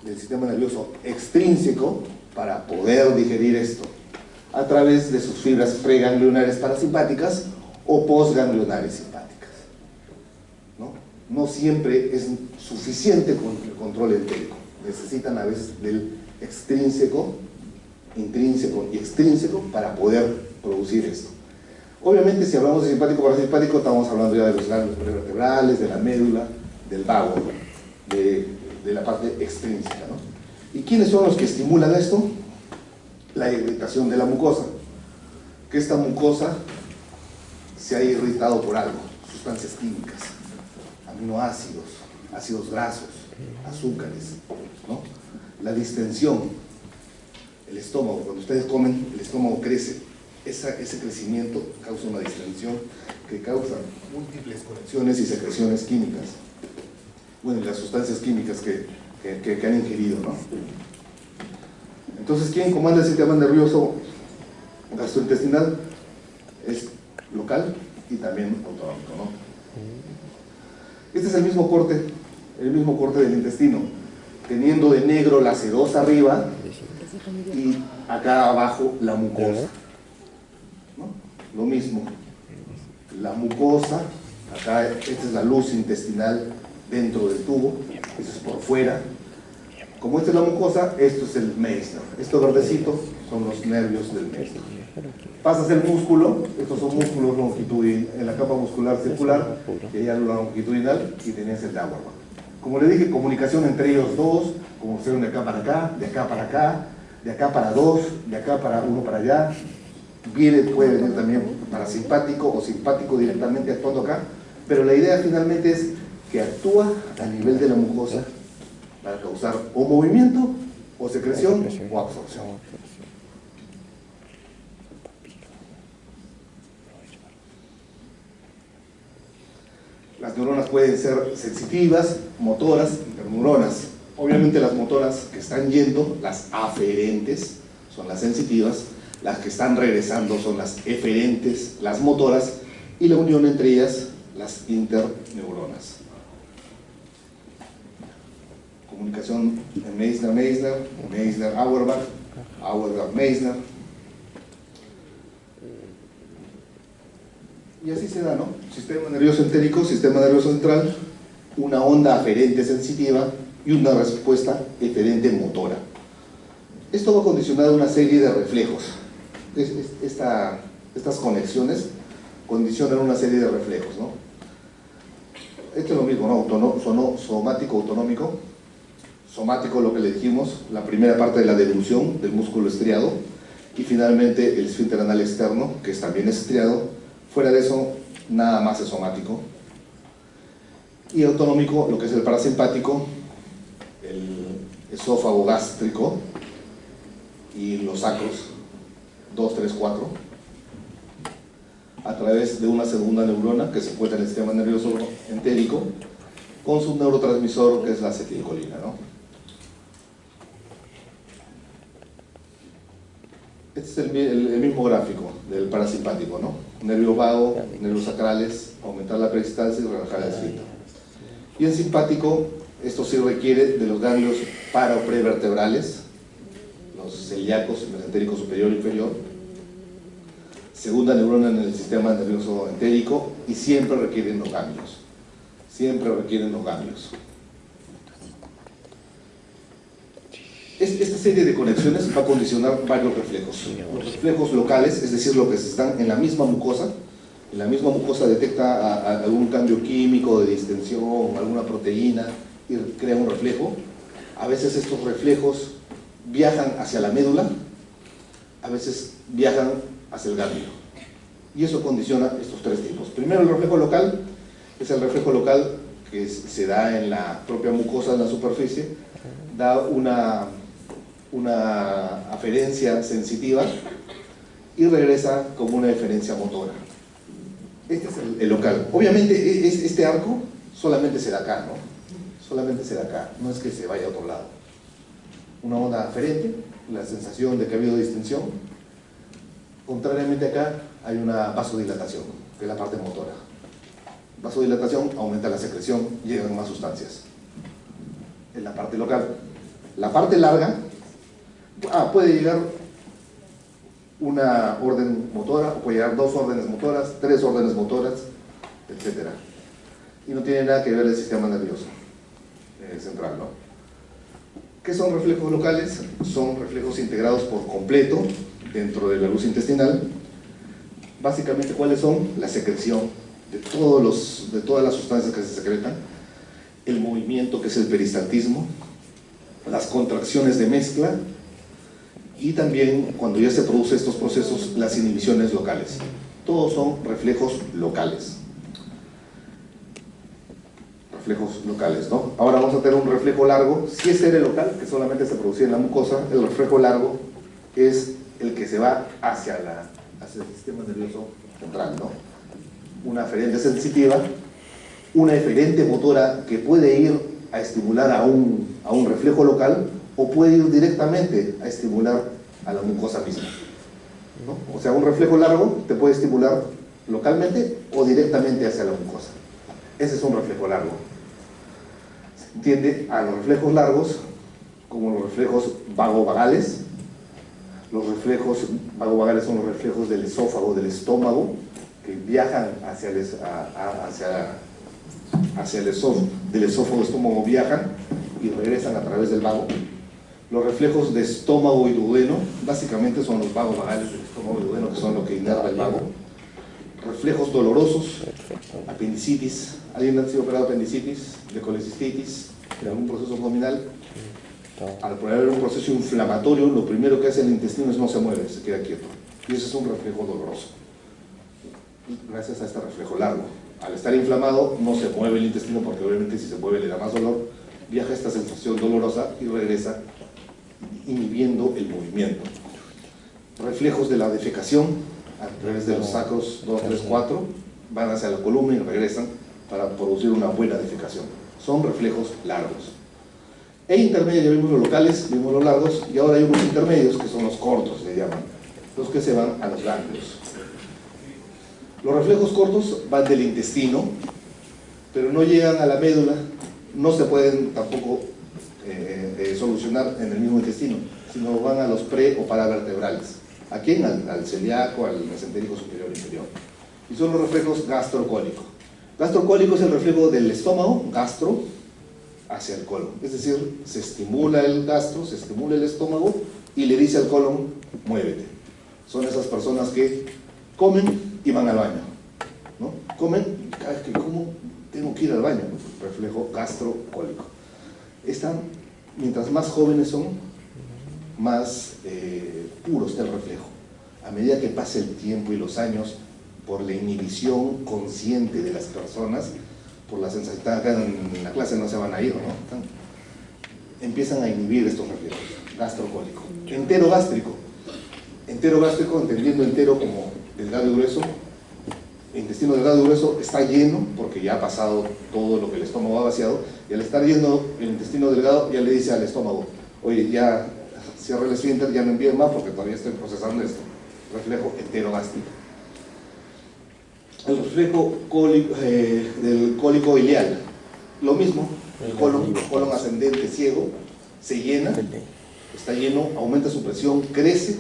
del sistema nervioso extrínseco para poder digerir esto a través de sus fibras preganglionares parasimpáticas o postganglionares simpáticas, ¿no? No siempre es suficiente con el control entérico, necesitan a veces del extrínseco, intrínseco y extrínseco para poder producir esto. Obviamente, si hablamos de simpático parasimpático, estamos hablando ya de los ganglios prevertebrales, de la médula, del vago, de la parte extrínseca, ¿no? ¿Y quiénes son los que estimulan esto? La irritación de la mucosa. Que esta mucosa se ha irritado por algo, sustancias químicas, aminoácidos, ácidos grasos, azúcares, ¿no? La distensión, el estómago, cuando ustedes comen, el estómago crece. Ese crecimiento causa una distensión que causa múltiples conexiones y secreciones químicas. Bueno, y las sustancias químicas que han ingerido, ¿no? Entonces, ¿quién comanda el sistema nervioso gastrointestinal? Es local y también autonómico, ¿no? Este es el mismo corte del intestino, teniendo de negro la sedosa arriba y acá abajo la mucosa, ¿no? Lo mismo, la mucosa, acá esta es la luz intestinal dentro del tubo, eso es por fuera. Como esta es la mucosa, esto es el Meissner. Esto verdecito son los nervios del Meissner. Pasas el músculo, estos son músculos longitudinales, en la capa muscular circular, y hay algo longitudinal, y tenés el de Auerbach. Como le dije, comunicación entre ellos dos, como ser de acá para acá, de acá para acá, de acá para dos, de acá para uno para allá. Puede venir también parasimpático o simpático directamente actuando acá, pero la idea finalmente es que actúa a nivel de la mucosa para causar o movimiento, o secreción, o absorción. Las neuronas pueden ser sensitivas, motoras, interneuronas. Obviamente las motoras que están yendo, las aferentes, son las sensitivas, las que están regresando son las eferentes, las motoras, y la unión entre ellas, las interneuronas. Comunicación en Meissner-Meissner, Meissner-Auerbach, Auerbach-Meissner. Y así se da, ¿no? Sistema nervioso entérico, sistema nervioso central, una onda aferente sensitiva y una respuesta eferente motora. Esto va a condicionar una serie de reflejos. Estas conexiones condicionan una serie de reflejos, ¿no? Esto es lo mismo, ¿no? Somático, autonómico. Somático, lo que le dijimos, la primera parte de la deducción del músculo estriado, y finalmente el esfínter anal externo, que también es estriado. Fuera de eso, nada más es somático. Y autonómico, lo que es el parasimpático, el esófago gástrico y los sacros, 2, 3, 4, a través de una segunda neurona que se encuentra en el sistema nervioso entérico, con su neurotransmisor, que es la acetilcolina, ¿no? Este es el mismo gráfico del parasimpático, ¿no? Nervio vago, nervios sacrales, aumentar la peristalsis y relajar el esfínter. Y en simpático, esto sí requiere de los ganglios para- o prevertebrales, los celíacos, el mesentérico superior e inferior, segunda neurona en el sistema nervioso entérico, y siempre requieren los ganglios. Siempre requieren los ganglios. Esta serie de conexiones va a condicionar varios reflejos. Los reflejos locales, es decir, lo que están en la misma mucosa. En la misma mucosa detecta algún cambio químico de distensión, alguna proteína, y crea un reflejo. A veces estos reflejos viajan hacia la médula, a veces viajan hacia el ganglio. Y eso condiciona estos tres tipos. Primero, el reflejo local, es el reflejo local que se da en la propia mucosa, en la superficie, da una aferencia sensitiva y regresa como una eferencia motora. Este es el local. Obviamente este arco solamente se da acá, ¿no? Solamente se da acá, no es que se vaya a otro lado. Una onda aferente, la sensación de que ha habido distensión. Contrariamente acá hay una vasodilatación, que es la parte motora. Vasodilatación aumenta la secreción, llegan más sustancias. En la parte local. La parte larga, puede llegar una orden motora, puede llegar 2 órdenes motoras, 3 órdenes motoras, etc. Y no tiene nada que ver el sistema nervioso central, ¿no? ¿Qué son reflejos locales? Son reflejos integrados por completo dentro de la luz intestinal. Básicamente, ¿cuáles son? La secreción de todas las sustancias que se secretan, el movimiento, que es el peristaltismo, las contracciones de mezcla, y también, cuando ya se producen estos procesos, las inhibiciones locales. Todos son reflejos locales. Reflejos locales, ¿no? Ahora vamos a tener un reflejo largo. Si es serie local, que solamente se producía en la mucosa, el reflejo largo es el que se va hacia el sistema nervioso central, ¿no? Una aferente sensitiva, una eferente motora que puede ir a estimular a un reflejo local, o puede ir directamente a estimular a la mucosa misma, ¿no? O sea, un reflejo largo te puede estimular localmente o directamente hacia la mucosa. Ese es un reflejo largo. Se entiende a los reflejos largos como los reflejos vagovagales. Los reflejos vagovagales son los reflejos del esófago, del estómago, que viajan hacia el esófago, del esófago estómago viajan y regresan a través del vago. Los reflejos de estómago y duodeno, básicamente son los vagovagales del estómago y duodeno, que son lo que inerva el vago. Reflejos dolorosos, apendicitis. ¿Alguien ha sido operado de apendicitis, de colecistitis, de algún proceso abdominal? Al haber un proceso inflamatorio, lo primero que hace el intestino es no se mueve, se queda quieto. Y ese es un reflejo doloroso. Gracias a este reflejo largo. Al estar inflamado, no se mueve el intestino, porque obviamente si se mueve le da más dolor. Viaja esta sensación dolorosa y regresa inhibiendo el movimiento. Reflejos de la defecación, a través de los sacros 2, 3, 4, van hacia la columna y regresan para producir una buena defecación. Son reflejos largos. E intermedios, ya vimos los locales, vimos los largos, y ahora hay unos intermedios que son los cortos, le llaman, los que se van a los ganglios. Los reflejos cortos van del intestino, pero no llegan a la médula, no se pueden tampoco solucionar en el mismo intestino, sino van a los pre o paravertebrales. ¿A quién? Al celíaco, al mesentérico superior e inferior. Y son los reflejos gastrocólicos. Gastrocólico es el reflejo del estómago, gastro, hacia el colon. Es decir, se estimula el gastro, se estimula el estómago y le dice al colon, muévete. Son esas personas que comen y van al baño, ¿no? Comen y cada vez que como tengo que ir al baño. Reflejo gastrocólico. Mientras más jóvenes son, más puro está el reflejo. A medida que pasa el tiempo y los años, por la inhibición consciente de las personas, por la sensación, acá en la clase no se van a ir, ¿no? Empiezan a inhibir estos reflejos. Gastrocólico. Enterogástrico. Enterogástrico, entendiendo entero como delgado y grueso. El intestino delgado y grueso está lleno porque ya ha pasado todo lo que el estómago ha vaciado, y al estar lleno el intestino delgado ya le dice al estómago, oye, ya cierra el esfínter, ya no envíen más porque todavía estoy procesando esto. Reflejo enterogástrico. El reflejo del cólico ileal, lo mismo, el colon ascendente ciego, se llena, está lleno, aumenta su presión, crece.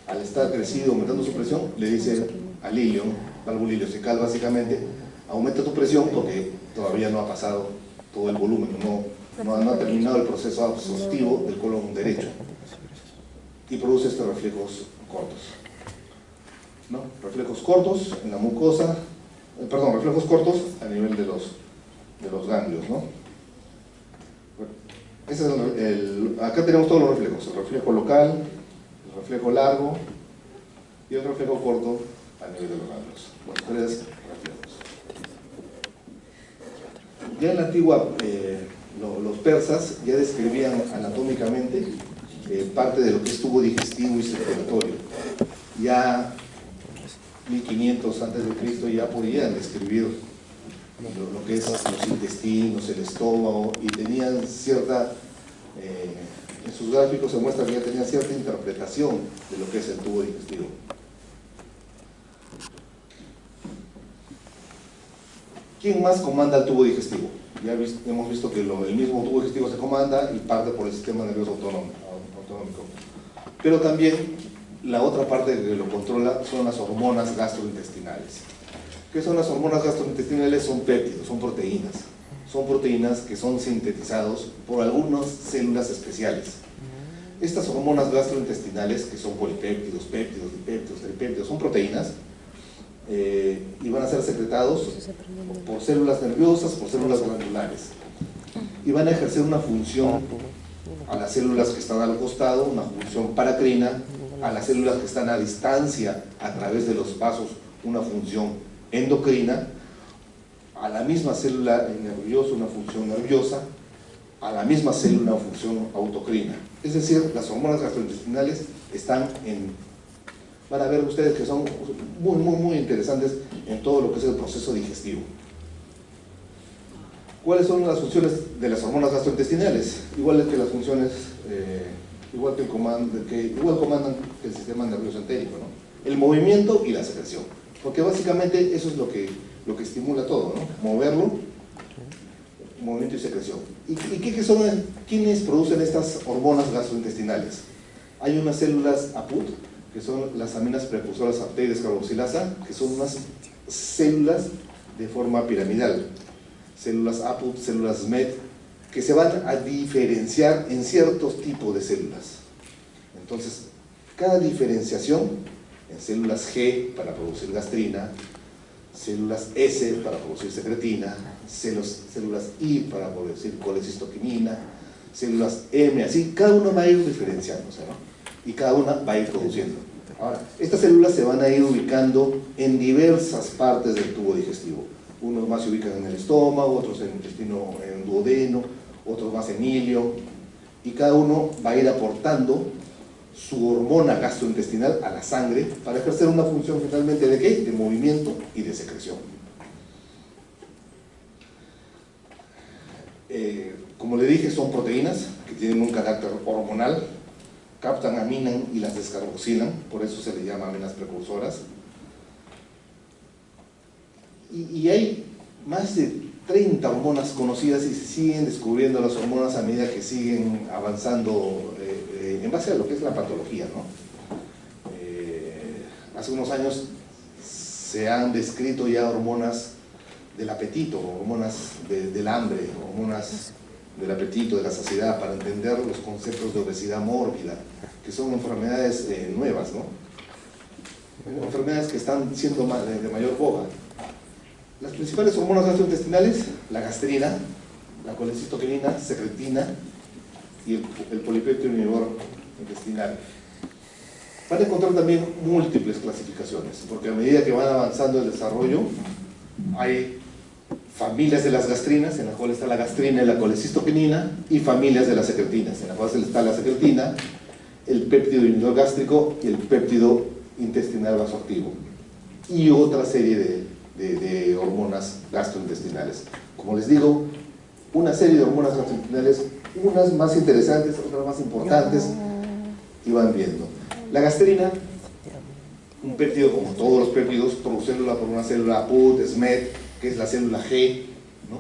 Al estar crecido, aumentando su presión, le dice al ilion, valvo ileocecal básicamente, aumenta tu presión porque todavía no ha pasado todo el volumen, no ha terminado el proceso absortivo del colon derecho, y produce estos reflejos cortos, ¿no? Reflejos cortos en la mucosa, reflejos cortos a nivel de los ganglios, ¿no? Ese es acá tenemos todos los reflejos: el reflejo local, el reflejo largo y el reflejo corto a nivel de los ganglios. Los tres reflejos. Ya en la antigua, los persas ya describían anatómicamente parte de lo que es tubo digestivo y circulatorio. Ya 1500 a.C. ya podían describir lo que es los intestinos, el estómago, y tenían cierta, en sus gráficos se muestra que ya tenían cierta interpretación de lo que es el tubo digestivo. ¿Quién más comanda el tubo digestivo? Ya hemos visto que el mismo tubo digestivo se comanda y parte por el sistema nervioso autonómico. Pero también la otra parte que lo controla son las hormonas gastrointestinales. ¿Qué son las hormonas gastrointestinales? Son péptidos, son proteínas. Son proteínas que son sintetizados por algunas células especiales. Estas hormonas gastrointestinales, que son polipéptidos, péptidos, dipéptidos, tripéptidos, son proteínas, y van a ser secretados por células nerviosas, por células glandulares, y van a ejercer una función a las células que están al costado, una función paracrina, a las células que están a distancia a través de los vasos, una función endocrina, a la misma célula nerviosa una función nerviosa, a la misma célula una función autocrina. Es decir, las hormonas gastrointestinales están van a ver ustedes que son muy interesantes en todo lo que es el proceso digestivo. ¿Cuáles son las funciones de las hormonas gastrointestinales? Igual que las funciones, igual comandan que el sistema nervioso entérico, ¿no? El movimiento y la secreción. Porque básicamente eso es lo que estimula todo, ¿no? Moverlo, movimiento y secreción. ¿Y quiénes producen estas hormonas gastrointestinales? Hay unas células APUT, que son las aminas precursoras apteides carboxilasa, que son unas células de forma piramidal. Células APUT, células SMED, que se van a diferenciar en ciertos tipos de células. Entonces, cada diferenciación en células G para producir gastrina, células S para producir secretina, células I para producir colecistoquinina, células M, así, cada una va a ir diferenciándose, ¿no? Y cada una va a ir produciendo. Ahora, estas células se van a ir ubicando en diversas partes del tubo digestivo. Unos más se ubican en el estómago, otros en el intestino, en el duodeno, otros más en ilio, y cada uno va a ir aportando su hormona gastrointestinal a la sangre para ejercer una función finalmente ¿de qué? De movimiento y de secreción. Como le dije, son proteínas que tienen un carácter hormonal, captan, aminan y las descarboxilan, por eso se les llama aminas precursoras. Y hay más de 30 hormonas conocidas y se siguen descubriendo las hormonas a medida que siguen avanzando en base a lo que es la patología, ¿no? Hace unos años se han descrito ya hormonas del apetito, hormonas del hambre, hormonas del apetito, de la saciedad, para entender los conceptos de obesidad mórbida, que son enfermedades nuevas, ¿no? Enfermedades que están siendo de mayor boga. Las principales hormonas gastrointestinales, la gastrina, la colecistoquinina, secretina y el polipéptido inhibidor intestinal. Van a encontrar también múltiples clasificaciones, porque a medida que van avanzando el desarrollo, hay familias de las gastrinas, en las cuales está la gastrina y la colecistoquinina, y familias de las secretinas, en las cuales está la secretina, el péptido inhibidor gástrico y el péptido intestinal vasoactivo, y otra serie de hormonas gastrointestinales. Como les digo, una serie de hormonas gastrointestinales, unas más interesantes, otras más importantes, y van viendo. La gastrina, un péptido como todos los péptidos, produciéndola por una célula APUT, SMED, que es la célula G, ¿no?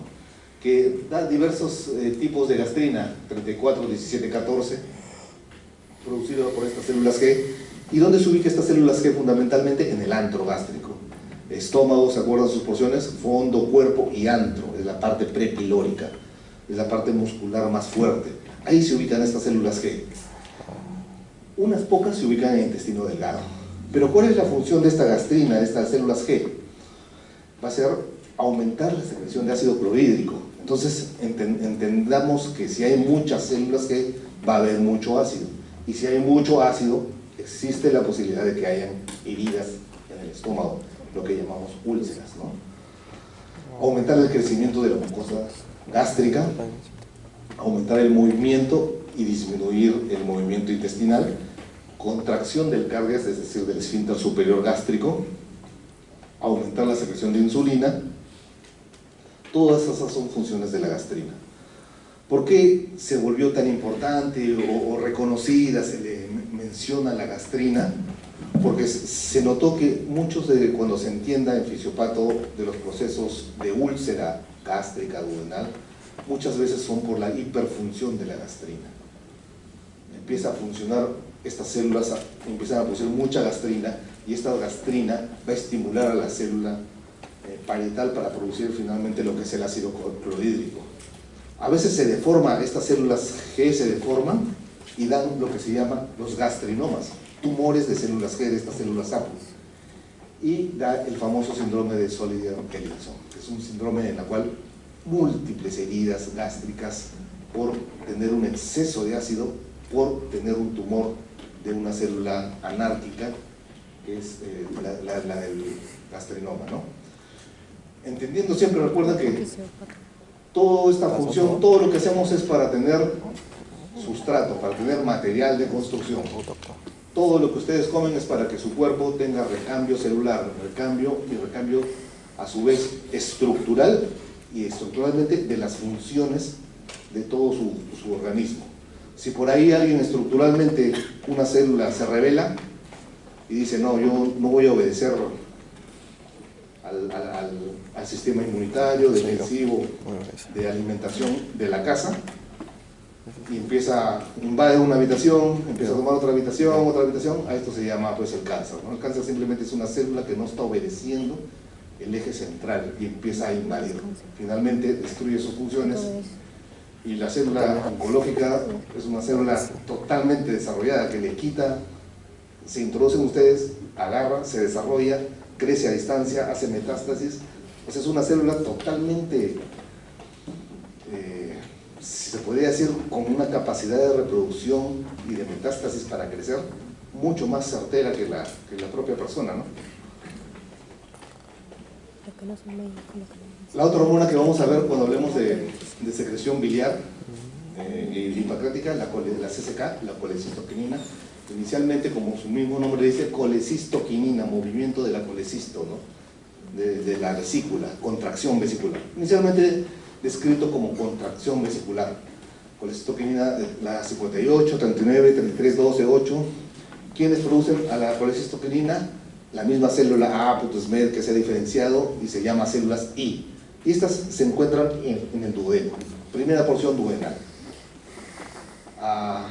Que da diversos tipos de gastrina, 34, 17, 14, producido por estas células G. ¿Y dónde se ubica estas células G? Fundamentalmente en el antro gástrico. Estómago, ¿se acuerdan sus porciones? Fondo, cuerpo y antro, es la parte prepilórica, es la parte muscular más fuerte. Ahí se ubican estas células G. Unas pocas se ubican en el intestino delgado. Pero ¿cuál es la función de esta gastrina, de estas células G? Va a ser aumentar la secreción de ácido clorhídrico. Entonces entendamos que si hay muchas células G, va a haber mucho ácido. Y si hay mucho ácido, existe la posibilidad de que hayan heridas en el estómago, lo que llamamos úlceras, ¿no? Aumentar el crecimiento de la mucosa gástrica, aumentar el movimiento y disminuir el movimiento intestinal, contracción del cardias, es decir, del esfínter superior gástrico, aumentar la secreción de insulina. Todas esas son funciones de la gastrina. ¿Por qué se volvió tan importante o reconocida, se le menciona la gastrina? Porque se notó que muchos cuando se entienda en fisiopato de los procesos de úlcera gástrica duodenal, muchas veces son por la hiperfunción de la gastrina. Empieza a funcionar, estas células empiezan a producir mucha gastrina, y esta gastrina va a estimular a la célula parietal para producir finalmente lo que es el ácido clorhídrico. A veces se deforma, estas células G se deforman y dan lo que se llama los gastrinomas, tumores de células G, de estas células APU, y da el famoso síndrome de Solider-Ellinson, que es un síndrome en el cual múltiples heridas gástricas por tener un exceso de ácido, por tener un tumor de una célula anárquica, que es la del gastrinoma, ¿no? Entendiendo siempre, recuerda que toda esta función, todo lo que hacemos es para tener sustrato, para tener material de construcción. Todo lo que ustedes comen es para que su cuerpo tenga recambio celular, recambio a su vez estructural y estructuralmente de las funciones de todo su organismo. Si por ahí alguien estructuralmente, una célula se revela y dice, no, yo no voy a obedecer al sistema inmunitario, defensivo, de alimentación de la casa, y invade una habitación, empieza a tomar otra habitación, a esto se llama pues el cáncer, ¿no? El cáncer simplemente es una célula que no está obedeciendo el eje central y empieza a invadir. Finalmente destruye sus funciones, y la célula oncológica es una célula totalmente desarrollada que le quita, se introduce en ustedes, agarra, se desarrolla, crece a distancia, hace metástasis. O sea, es una célula totalmente, si se podría decir, con una capacidad de reproducción y de metástasis para crecer mucho más certera que la propia persona, ¿no? La otra hormona que vamos a ver cuando hablemos de secreción biliar y linfacrática, la CCK, la colecistoquinina. Inicialmente, como su mismo nombre dice, colecistoquinina, movimiento de la colecisto, ¿no? de la vesícula, contracción vesicular. Inicialmente descrito como contracción vesicular. Colecistoquinina, la 58, 39, 33, 12, 8. ¿Quiénes producen a la colecistoquinina? La misma célula A, Putesmed, que se ha diferenciado y se llama células I. Y estas se encuentran en el duodeno, primera porción duodenal. A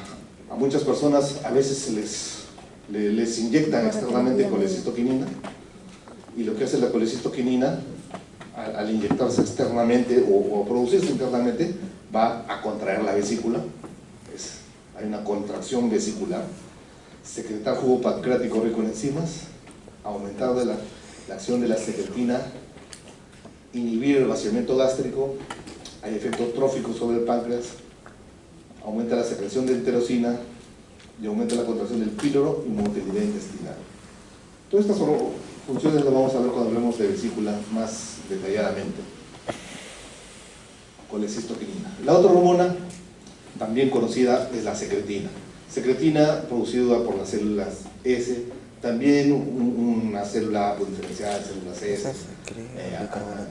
muchas personas a veces les inyectan externamente colecistoquinina, y lo que hace la colecistoquinina al inyectarse externamente o producirse internamente va a contraer la vesícula. Hay una contracción vesicular, secretar jugo pancreático rico en enzimas, aumentar la acción de la secretina, inhibir el vaciamiento gástrico, hay efecto trófico sobre el páncreas, aumenta la secreción de enterocina y aumenta la contracción del píloro y motilidad intestinal. Todas estas funciones las vamos a ver cuando hablemos de vesícula más detalladamente. Colecistoquinina. La otra hormona, también conocida, es la secretina. Secretina producida por las células S, también una célula diferenciada de células S,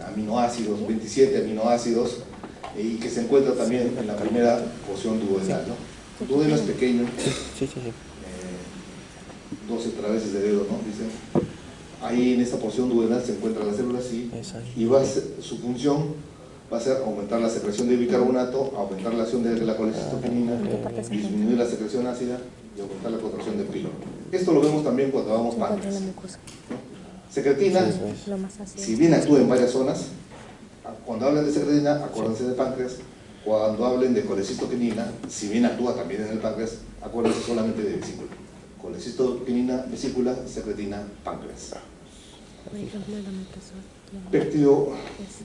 aminoácidos, 27 aminoácidos, y que se encuentra también en la primera porción duodenal, ¿no? Duodeno es pequeño, 12 traveses de dedo, ¿no? Dicen. Ahí en esta porción duodenal se encuentran las células y su función va a ser aumentar la secreción de bicarbonato, aumentar la acción de la colecistoquinina, disminuir la secreción ácida y aumentar la contracción del píloro. Esto lo vemos también cuando hagamos páncreas, ¿no? Secretina, si bien actúa en varias zonas, cuando hablen de secretina, acuérdense de páncreas. Cuando hablen de colecistoquinina, si bien actúa también en el páncreas, acuérdense solamente de vesícula. Colecistoquinina, vesícula, secretina, páncreas. Péptido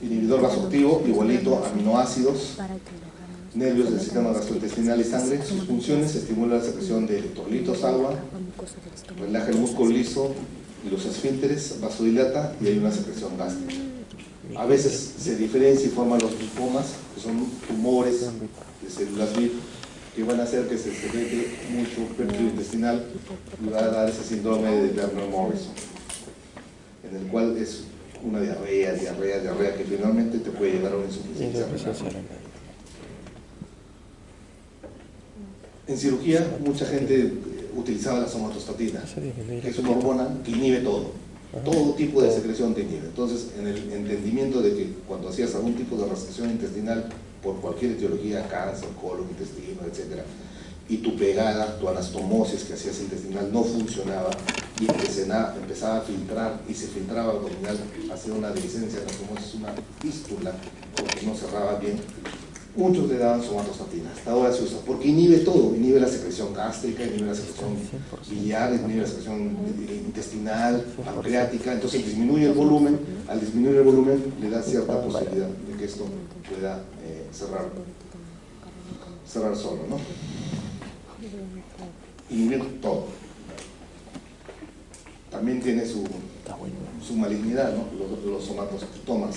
inhibidor vasoactivo, igualito, aminoácidos, nervios del sistema gastrointestinal y sangre. Sus funciones: estimula la secreción de electrolitos, agua, relaja el músculo liso y los esfínteres, vasodilata y hay una secreción gástrica. A veces se diferencia y forman los lipomas, que son tumores de células VIP, que van a hacer que se secrete mucho péptido intestinal y va a dar ese síndrome de Werner-Morrison, en el cual es una diarrea que finalmente te puede llevar a una insuficiencia renal. En cirugía, mucha gente utilizaba la somatostatina, que es una hormona que inhibe todo tipo de secreción te inhibe. Entonces, en el entendimiento de que cuando hacías algún tipo de restricción intestinal por cualquier etiología, cáncer, colon, intestino, etc., y tu pegada, tu anastomosis que hacías intestinal no funcionaba y empezaba a filtrar y se filtraba abdominal, hacía una dehiscencia, anastomosis, una fístula, porque no cerraba bien, muchos le daban somatostatina. Hasta ahora se usa porque inhibe todo, inhibe la secreción gástrica, inhibe la secreción biliar, inhibe la secreción intestinal, pancreática. Entonces disminuye el volumen. Al disminuir el volumen le da cierta posibilidad de que esto pueda cerrar solo, ¿no? Inhibir todo. También tiene su malignidad, ¿no? Los somatostomas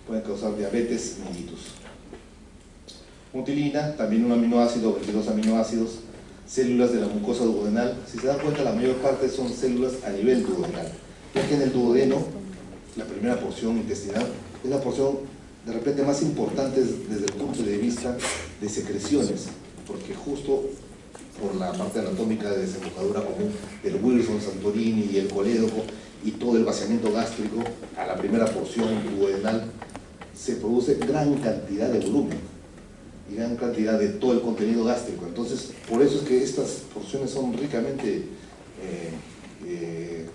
pueden causar diabetes mellitus. Mutilina, también un aminoácido, 22 aminoácidos, células de la mucosa duodenal. Si se dan cuenta, la mayor parte son células a nivel duodenal, ya que en el duodeno, la primera porción intestinal, es la porción de repente más importantes desde el punto de vista de secreciones, porque justo por la parte anatómica de desembocadura común del Wilson, Santorini y el colédoco y todo el vaciamiento gástrico a la primera porción duodenal, se produce gran cantidad de volumen y gran cantidad de todo el contenido gástrico. Entonces, por eso es que estas porciones son ricamente,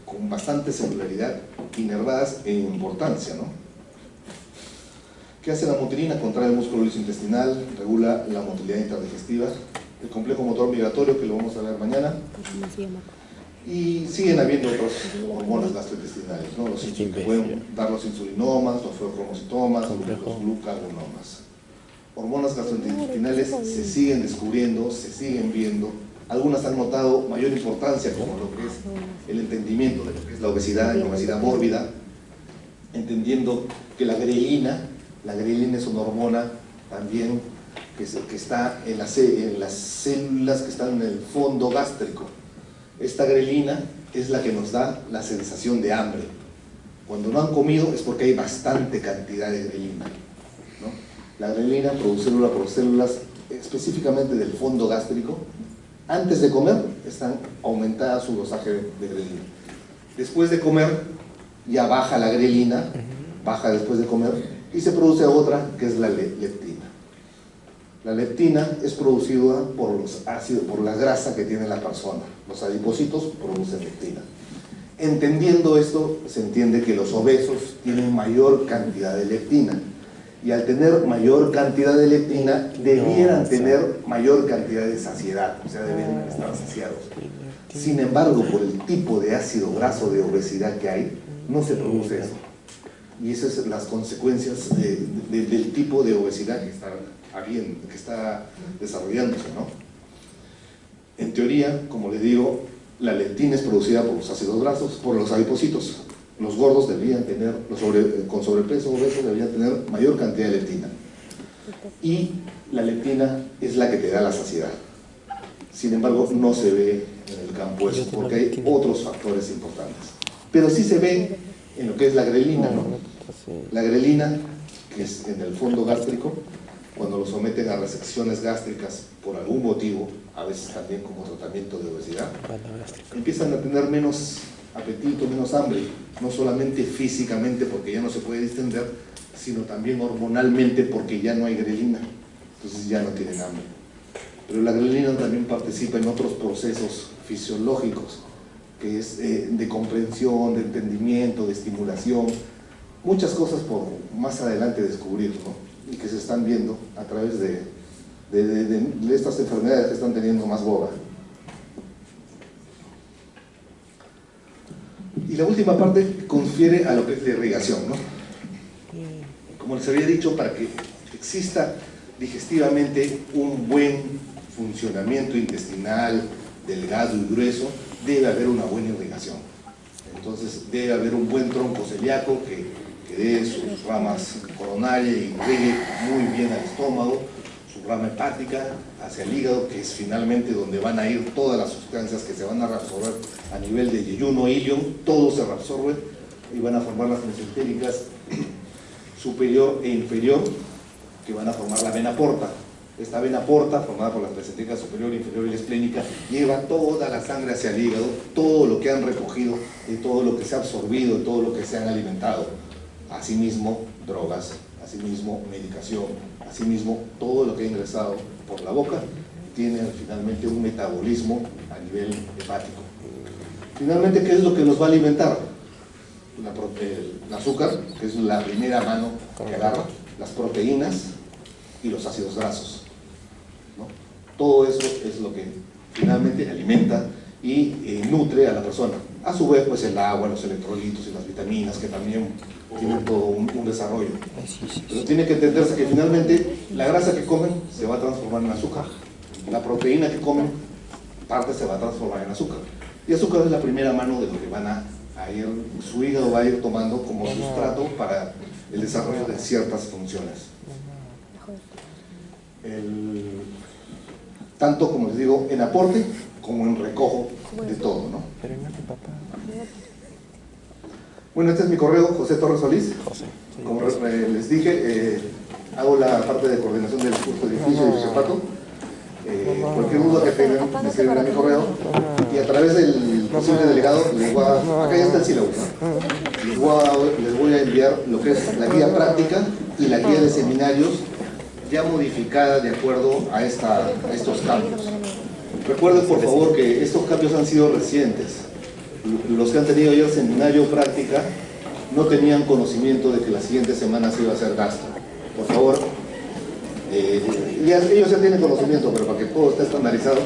con bastante celularidad, inervadas en importancia, ¿no? ¿Qué hace la mutilina? Contrae el músculo liso intestinal, regula la motilidad interdigestiva, el complejo motor migratorio, que lo vamos a ver mañana, y siguen habiendo otras hormonas gastrointestinales, ¿no? Que pueden dar los insulinomas, los feocromocitomas, los glucagonomas. Hormonas gastrointestinales se siguen descubriendo, se siguen viendo. Algunas han notado mayor importancia, como lo que es el entendimiento de lo que es la obesidad mórbida, entendiendo que la grelina es una hormona también que está en las células que están en el fondo gástrico. Esta grelina es la que nos da la sensación de hambre. Cuando no han comido es porque hay bastante cantidad de grelina, ¿no? La grelina, célula por células, específicamente del fondo gástrico, antes de comer están aumentadas su dosaje de grelina. Después de comer ya baja la grelina, baja después de comer, y se produce otra que es la leptina. La leptina es producida por los ácidos, por la grasa que tiene la persona. Los adipocitos producen leptina. Entendiendo esto, se entiende que los obesos tienen mayor cantidad de leptina. Y al tener mayor cantidad de leptina, debieran tener mayor cantidad de saciedad, o sea, debieran estar saciados. Sin embargo, por el tipo de ácido graso de obesidad que hay, no se produce eso. Y esas son las consecuencias del tipo de obesidad que está desarrollándose, ¿no? En teoría, como les digo, la leptina es producida por los ácidos grasos, por los adipocitos. Los gordos deberían tener, con sobrepeso obesos deberían tener mayor cantidad de leptina. Y la leptina es la que te da la saciedad. Sin embargo, no se ve en el campo eso, porque hay otros factores importantes. Pero sí se ve en lo que es la grelina, ¿no? La grelina, que es en el fondo gástrico, cuando lo someten a resecciones gástricas por algún motivo, a veces también como tratamiento de obesidad, empiezan a tener menos apetito, menos hambre, no solamente físicamente porque ya no se puede distender, sino también hormonalmente porque ya no hay grelina, entonces ya no tienen hambre. Pero la grelina también participa en otros procesos fisiológicos, que es de comprensión, de entendimiento, de estimulación, muchas cosas por más adelante descubrir, ¿no? Y que se están viendo a través de estas enfermedades que están teniendo más boga. Y la última parte confiere a lo que es la irrigación, ¿no? Como les había dicho, para que exista digestivamente un buen funcionamiento intestinal, delgado y grueso, debe haber una buena irrigación. Entonces debe haber un buen tronco celíaco que dé sus ramas coronarias y irrigue muy bien al estómago, su rama hepática hacia el hígado, que es finalmente donde van a ir todas las sustancias que se van a reabsorber a nivel de yeyuno, ilium, todo se reabsorbe y van a formar las mesentéricas superior e inferior, que van a formar la vena porta. Esta vena porta, formada por las mesentéricas superior, inferior y la esplénica, lleva toda la sangre hacia el hígado, todo lo que han recogido, y todo lo que se ha absorbido, y todo lo que se han alimentado. Asimismo, drogas, asimismo, medicación, asimismo, todo lo que ha ingresado por la boca tiene finalmente un metabolismo a nivel hepático. Finalmente, ¿qué es lo que nos va a alimentar? El azúcar, que es la primera mano que agarra, las proteínas y los ácidos grasos, ¿no? Todo eso es lo que finalmente alimenta y nutre a la persona. A su vez, pues el agua, los electrolitos y las vitaminas, que también tienen todo un desarrollo. Pero tiene que entenderse que finalmente la grasa que comen se va a transformar en azúcar. La proteína que comen, parte se va a transformar en azúcar. Y azúcar es la primera mano de lo que van a ir, su hígado va a ir tomando como sustrato para el desarrollo de ciertas funciones. Tanto, como les digo, en aporte como en recojo de todo, ¿no? Bueno, este es mi correo, José Torres Solís. José. Sí, Como les dije, hago la parte de coordinación del curso de edificio de Fisiopato. Cualquier duda que tengan, me escriben a mi correo. Y a través del posible delegado, acá ya está el sílabo, les voy a enviar lo que es la guía práctica y la guía de seminarios ya modificada de acuerdo a estos cambios. Recuerden, por favor, que estos cambios han sido recientes. Los que han tenido ya el seminario práctica no tenían conocimiento de que la siguiente semana se iba a hacer gasto. Por favor, ellos ya tienen conocimiento, pero para que todo esté estandarizado.